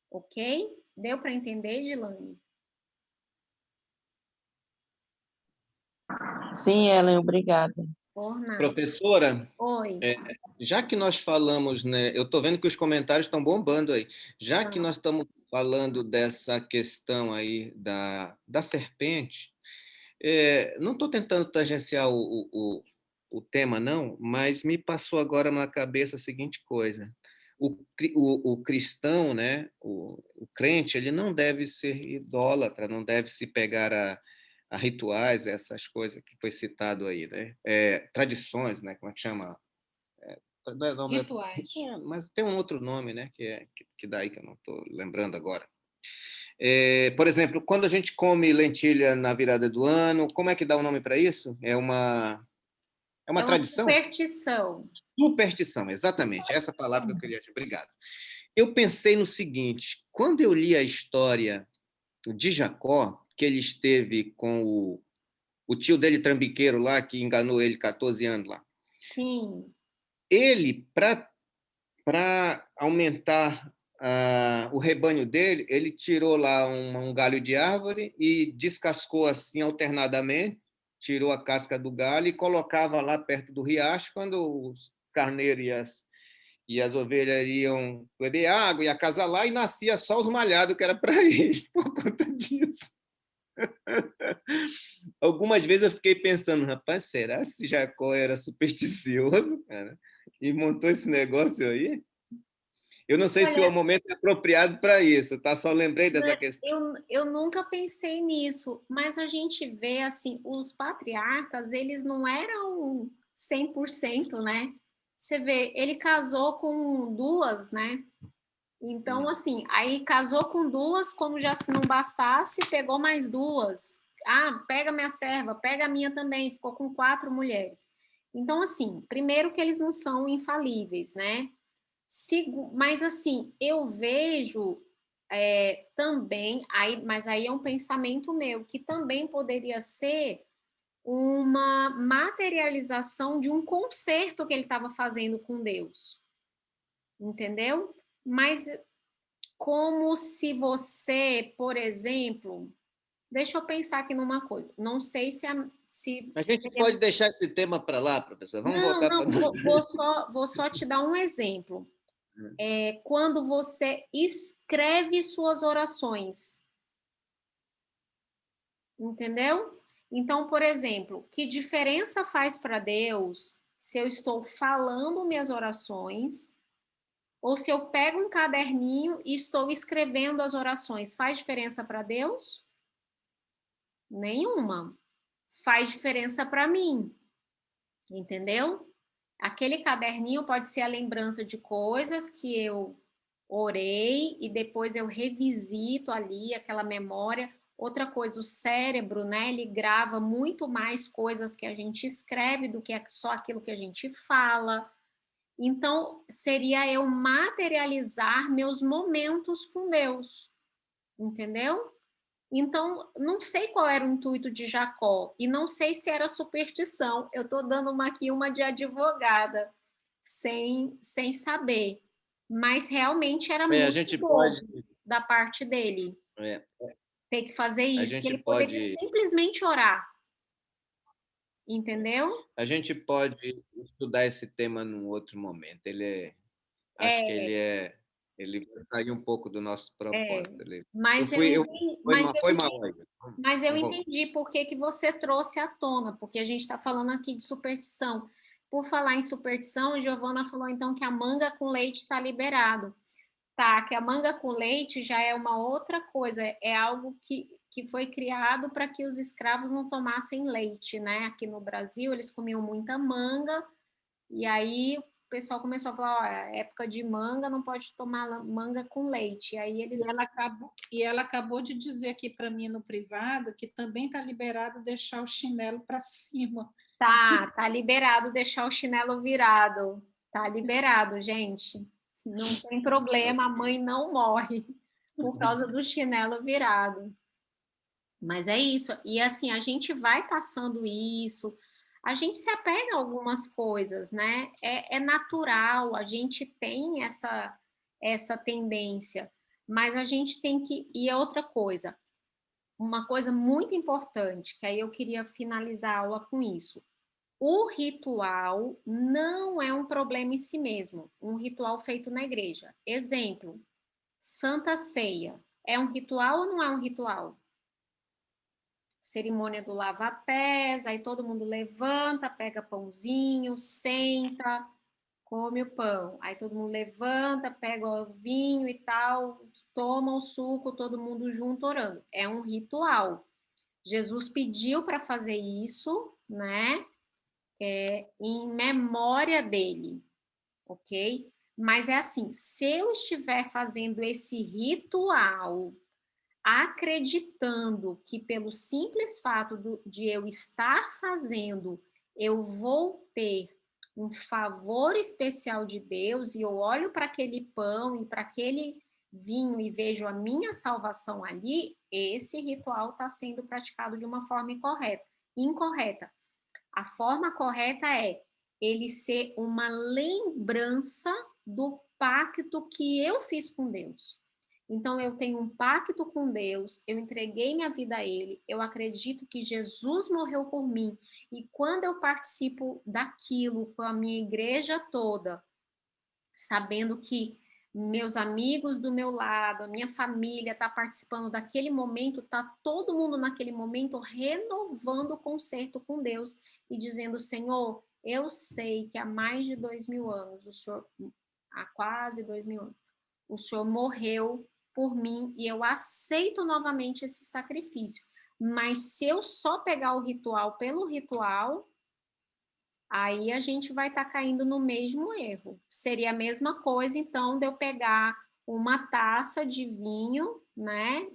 Ok? Deu para entender, Dilane? Sim, Ellen, obrigada. Por nada. Professora, Oi. já que nós falamos, né, eu estou vendo que os comentários estão bombando aí, já que nós estamos falando dessa questão aí da serpente, não estou tentando tangenciar o tema, não, mas me passou agora na cabeça a seguinte coisa. O cristão, né, o crente, ele não deve ser idólatra, não deve se pegar a rituais, essas coisas que foi citado aí, né? Tradições, né? Como é que chama? Rituais. Mas tem um outro nome, né? Que daí que eu não estou lembrando agora. Por exemplo, quando a gente come lentilha na virada do ano, como é que dá o nome para isso? É uma tradição? Superstição. Superstição, exatamente. Essa palavra que eu queria. Obrigado. Eu pensei no seguinte: quando eu li a história de Jacó, que ele esteve com o tio dele trambiqueiro lá, que enganou ele 14 anos lá. Sim. Ele, para aumentar o rebanho dele, ele tirou lá um galho de árvore e descascou assim alternadamente, tirou a casca do galho e colocava lá perto do riacho, quando os carneiros e as ovelhas iam beber água e acasalar, e nascia só os malhados que era para ele, por conta disso. Algumas vezes eu fiquei pensando, rapaz, será se Jacó era supersticioso, cara, e montou esse negócio aí? Eu não sei se o momento é apropriado para isso, tá? Só lembrei dessa questão. Eu nunca pensei nisso, mas a gente vê, assim, os patriarcas, eles não eram 100%, né? Você vê, ele casou com duas, né? Então, assim, aí casou com duas, como já se não bastasse, pegou mais duas. Ah, pega minha serva, pega a minha também, ficou com 4 mulheres. Então, assim, primeiro que eles não são infalíveis, né? Mas, assim, eu vejo também, mas aí é um pensamento meu, que também poderia ser uma materialização de um concerto que ele estava fazendo com Deus. Entendeu? Mas como se você, por exemplo, deixa eu pensar aqui numa coisa. Não sei se A gente pode deixar esse tema para lá, professor. Vamos voltar para. Vou só te dar um exemplo. Quando você escreve suas orações, entendeu? Então, por exemplo, que diferença faz para Deus se eu estou falando minhas orações ou se eu pego um caderninho e estou escrevendo as orações? Faz diferença para Deus? Nenhuma. Faz diferença para mim, entendeu? Aquele caderninho pode ser a lembrança de coisas que eu orei e depois eu revisito ali aquela memória. Outra coisa, o cérebro, né, ele grava muito mais coisas que a gente escreve do que só aquilo que a gente fala. Então, seria eu materializar meus momentos com Deus, entendeu? Então, não sei qual era o intuito de Jacó e não sei se era superstição. Eu estou dando aqui uma de advogada, sem saber. Mas realmente era A muito gente bobo pode. da parte dele ter que fazer A isso, que gente ele poderia pode. simplesmente orar. Entendeu? A gente pode estudar esse tema num outro momento. Acho que ele é Ele vai sair um pouco do nosso propósito. Mas eu Foi mal, Olga. Mas eu Vamos entendi por que você trouxe à tona, porque a gente está falando aqui de superstição. Por falar em superstição, a Giovana falou então que a manga com leite está liberado. Tá, que a manga com leite já é uma outra coisa, é algo que foi criado para que os escravos não tomassem leite, né? Aqui no Brasil, eles comiam muita manga, e aí o pessoal começou a falar, ó, época de manga, não pode tomar manga com leite. E aí eles... E ela acabou de dizer aqui para mim no privado que também está liberado deixar o chinelo para cima. Tá liberado deixar o chinelo virado. Tá liberado, gente. Não tem problema, a mãe não morre por causa do chinelo virado. Mas é isso. E assim, a gente vai passando isso, a gente se apega a algumas coisas, né? É natural, a gente tem essa tendência, mas a gente tem que. E é outra coisa, uma coisa muito importante, que aí eu queria finalizar a aula com isso. O ritual não é um problema em si mesmo, um ritual feito na igreja. Exemplo, Santa Ceia. É um ritual ou não é um ritual? Cerimônia do lava-pés, aí todo mundo levanta, pega pãozinho, senta, come o pão. Aí todo mundo levanta, pega o vinho e tal, toma o suco, todo mundo junto orando. É um ritual. Jesus pediu para fazer isso, né? Em memória dele, ok? Mas é assim, se eu estiver fazendo esse ritual, acreditando que pelo simples fato de eu estar fazendo, eu vou ter um favor especial de Deus, e eu olho para aquele pão e para aquele vinho e vejo a minha salvação ali, esse ritual está sendo praticado de uma forma incorreta. A forma correta é ele ser uma lembrança do pacto que eu fiz com Deus. Então, eu tenho um pacto com Deus, eu entreguei minha vida a Ele, eu acredito que Jesus morreu por mim, e quando eu participo daquilo com a minha igreja toda, sabendo que meus amigos do meu lado, a minha família está participando daquele momento, está todo mundo naquele momento renovando o concerto com Deus e dizendo, Senhor, eu sei que há mais de 2000 anos, há quase 2000 anos, o Senhor morreu por mim e eu aceito novamente esse sacrifício. Mas se eu só pegar o ritual pelo ritual, aí a gente vai estar caindo no mesmo erro. Seria a mesma coisa, então, de eu pegar uma taça de vinho, né,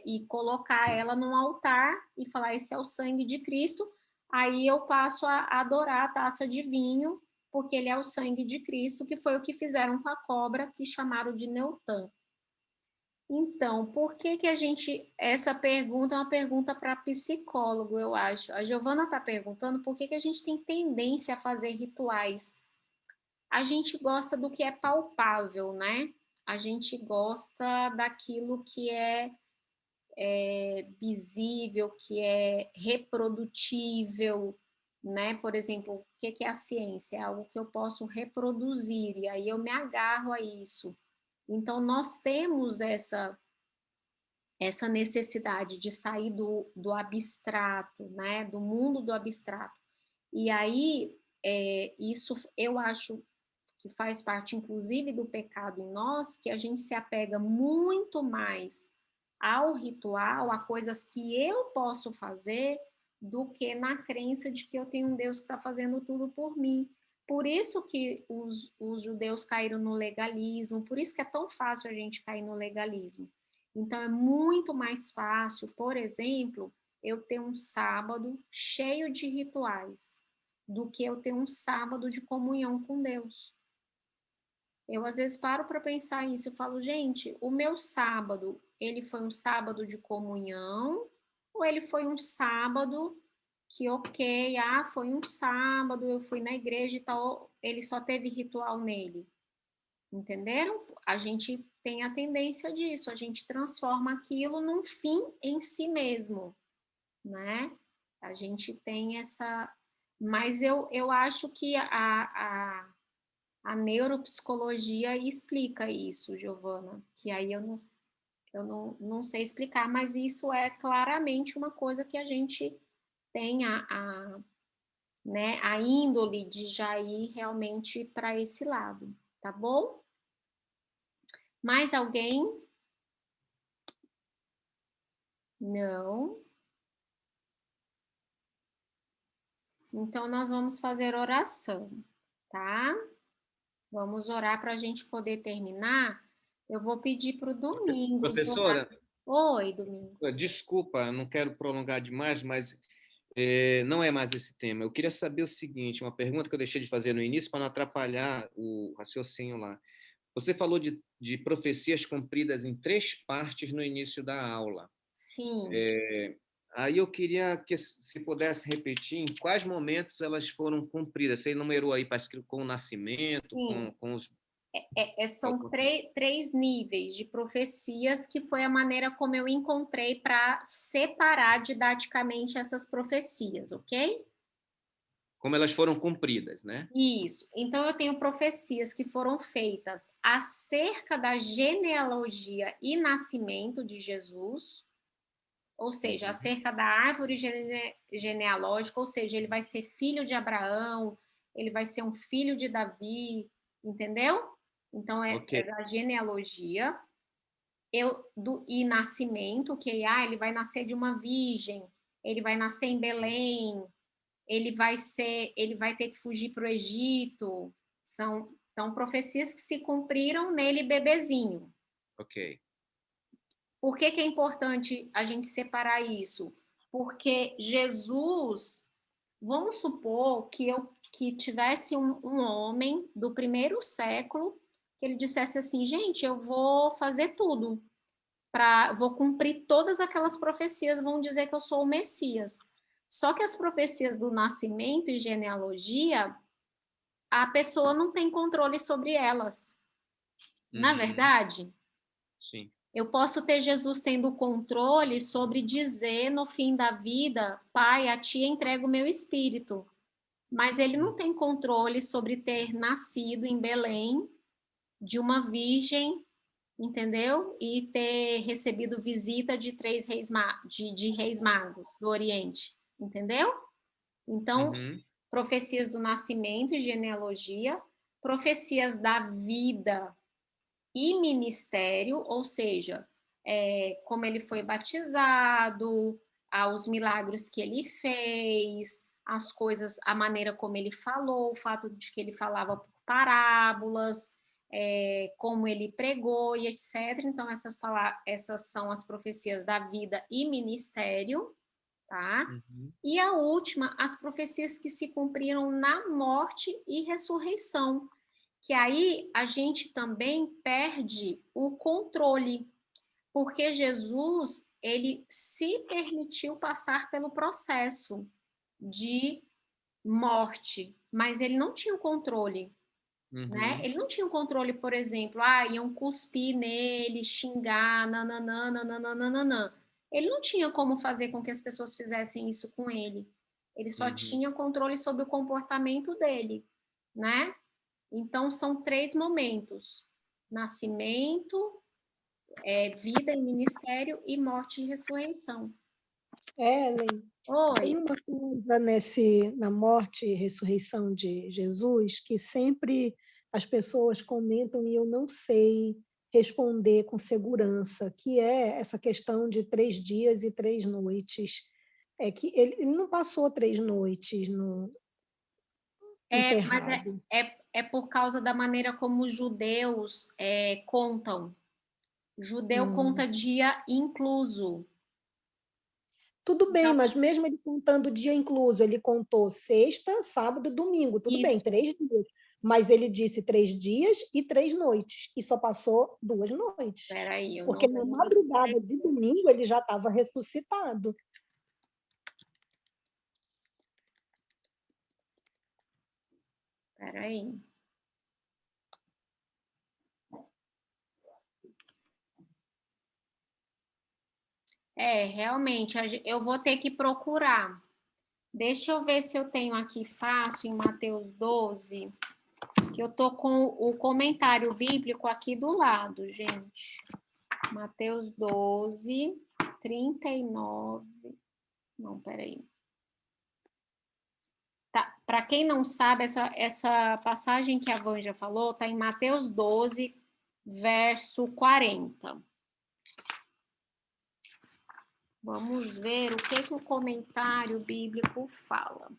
e colocar ela num altar e falar, esse é o sangue de Cristo, aí eu passo a adorar a taça de vinho, porque ele é o sangue de Cristo, que foi o que fizeram com a cobra, que chamaram de Neutã. Então, por que que a gente... Essa pergunta é uma pergunta para psicólogo, eu acho. A Giovana está perguntando por que que a gente tem tendência a fazer rituais. A gente gosta do que é palpável, né? A gente gosta daquilo que é visível, que é reprodutível, né? Por exemplo, o que que é a ciência? É algo que eu posso reproduzir, e aí eu me agarro a isso. Então, nós temos essa necessidade de sair do abstrato, né, do mundo do abstrato. E aí, isso eu acho que faz parte, inclusive, do pecado em nós, que a gente se apega muito mais ao ritual, a coisas que eu posso fazer, do que na crença de que eu tenho um Deus que está fazendo tudo por mim. Por isso que os judeus caíram no legalismo, por isso que é tão fácil a gente cair no legalismo. Então, é muito mais fácil, por exemplo, eu ter um sábado cheio de rituais, do que eu ter um sábado de comunhão com Deus. Eu, às vezes, paro para pensar isso, eu falo, gente, o meu sábado, ele foi um sábado de comunhão, ou ele foi um sábado que, ok, foi um sábado, eu fui na igreja e tal, ele só teve ritual nele? Entenderam? A gente tem a tendência disso, a gente transforma aquilo num fim em si mesmo, né? A gente tem essa... Mas eu acho que A neuropsicologia explica isso, Giovana, que aí eu não sei explicar, mas isso é claramente uma coisa que a gente tem né, a índole de já ir realmente para esse lado, tá bom? Mais alguém? Não. Então, nós vamos fazer oração, tá? Vamos orar para a gente poder terminar. Eu vou pedir para o Domingos orar. Professora, Oi, Domingos. desculpa, não quero prolongar demais, mas não é mais esse tema. Eu queria saber o seguinte, uma pergunta que eu deixei de fazer no início para não atrapalhar o raciocínio lá. Você falou de profecias cumpridas em 3 partes no início da aula. Sim. Aí eu queria que se pudesse repetir em quais momentos elas foram cumpridas. Você enumerou aí, parece que com o nascimento, com os... São três níveis de profecias, que foi a maneira como eu encontrei para separar didaticamente essas profecias, ok? Como elas foram cumpridas, né? Isso. Então, eu tenho profecias que foram feitas acerca da genealogia e nascimento de Jesus, ou seja, acerca da árvore genealógica, ou seja, ele vai ser filho de Abraão, ele vai ser um filho de Davi, entendeu? Então, é da genealogia e nascimento, que ele vai nascer de uma virgem, ele vai nascer em Belém, ele vai ter que fugir para o Egito. São profecias que se cumpriram nele bebezinho. Ok. Por que é importante a gente separar isso? Porque Jesus, vamos supor que tivesse um homem do 1º século, que ele dissesse assim, gente, eu vou fazer tudo, vou cumprir todas aquelas profecias, vão dizer que eu sou o Messias. Só que as profecias do nascimento e genealogia, a pessoa não tem controle sobre elas. Não é verdade? Sim. Eu posso ter Jesus tendo controle sobre dizer no fim da vida, Pai, a ti entrego o meu espírito. Mas ele não tem controle sobre ter nascido em Belém de uma virgem, entendeu? E ter recebido visita de 3 reis, de reis magos do Oriente, entendeu? Então, profecias do nascimento e genealogia, profecias da vida e ministério, ou seja, como ele foi batizado, os milagres que ele fez, as coisas, a maneira como ele falou, o fato de que ele falava por parábolas, como ele pregou e etc. Então, essas são as profecias da vida e ministério, tá? E a última, as profecias que se cumpriram na morte e ressurreição, que aí a gente também perde o controle, porque Jesus, ele se permitiu passar pelo processo de morte, mas ele não tinha o controle, né? Ele não tinha o controle, por exemplo, iam cuspir nele, xingar, nananã, nananã. Ele não tinha como fazer com que as pessoas fizessem isso com ele. Ele só tinha controle sobre o comportamento dele, né? Então, são 3 momentos: nascimento, vida e ministério, e morte e ressurreição. Ellen, Oi. tem uma coisa na morte e ressurreição de Jesus que sempre as pessoas comentam e eu não sei responder com segurança, que é essa questão de 3 dias e 3 noites. É que ele não passou 3 noites enterrado. Mas é por causa da maneira como os judeus contam. O judeu conta dia incluso. Tudo bem, mas mesmo ele contando dia incluso, ele contou sexta, sábado, domingo, tudo bem, 3 dias. Mas ele disse 3 dias e 3 noites, e só passou 2 noites. Peraí, porque na madrugada de domingo ele já estava ressuscitado. Peraí. Realmente, eu vou ter que procurar. Deixa eu ver se eu tenho aqui fácil em Mateus 12. Que eu tô com o comentário bíblico aqui do lado, gente. Mateus 12, 39. Não, peraí. Tá, para quem não sabe, essa passagem que a Vanja falou está em Mateus 12, verso 40. Vamos ver o que o comentário bíblico fala.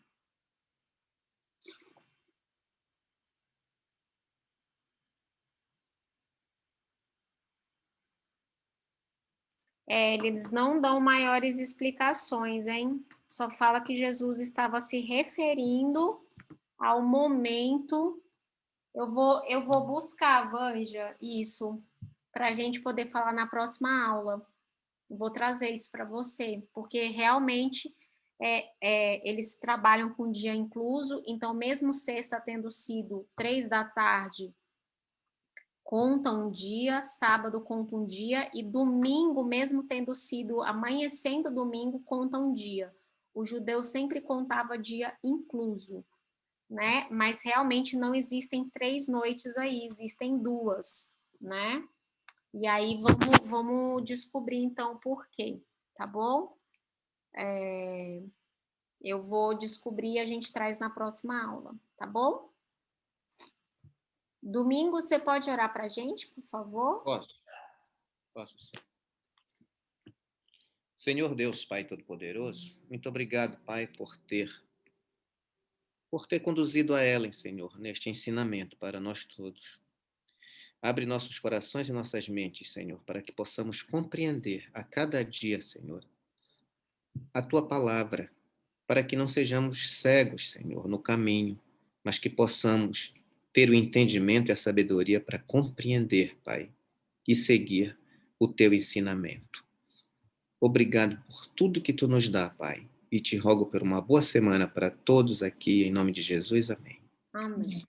Eles não dão maiores explicações, hein? Só fala que Jesus estava se referindo ao momento. Eu vou buscar, Vanja, isso, para a gente poder falar na próxima aula. Vou trazer isso para você, porque realmente eles trabalham com dia incluso, então mesmo sexta tendo sido 3 da tarde, conta um dia, sábado conta um dia, e domingo, mesmo tendo sido amanhecendo domingo, conta um dia. O judeu sempre contava dia incluso, né? Mas realmente não existem 3 noites aí, existem 2, né? E aí vamos descobrir então por quê, tá bom? Eu vou descobrir e a gente traz na próxima aula, tá bom? Domingo, você pode orar para a gente, por favor? Posso sim. Senhor Deus, Pai Todo-Poderoso, muito obrigado, Pai, por ter conduzido a Ellen, Senhor, neste ensinamento para nós todos. Abre nossos corações e nossas mentes, Senhor, para que possamos compreender a cada dia, Senhor, a Tua palavra, para que não sejamos cegos, Senhor, no caminho, mas que possamos ter o entendimento e a sabedoria para compreender, Pai, e seguir o Teu ensinamento. Obrigado por tudo que Tu nos dá, Pai, e te rogo por uma boa semana para todos aqui, em nome de Jesus. Amém. Amém.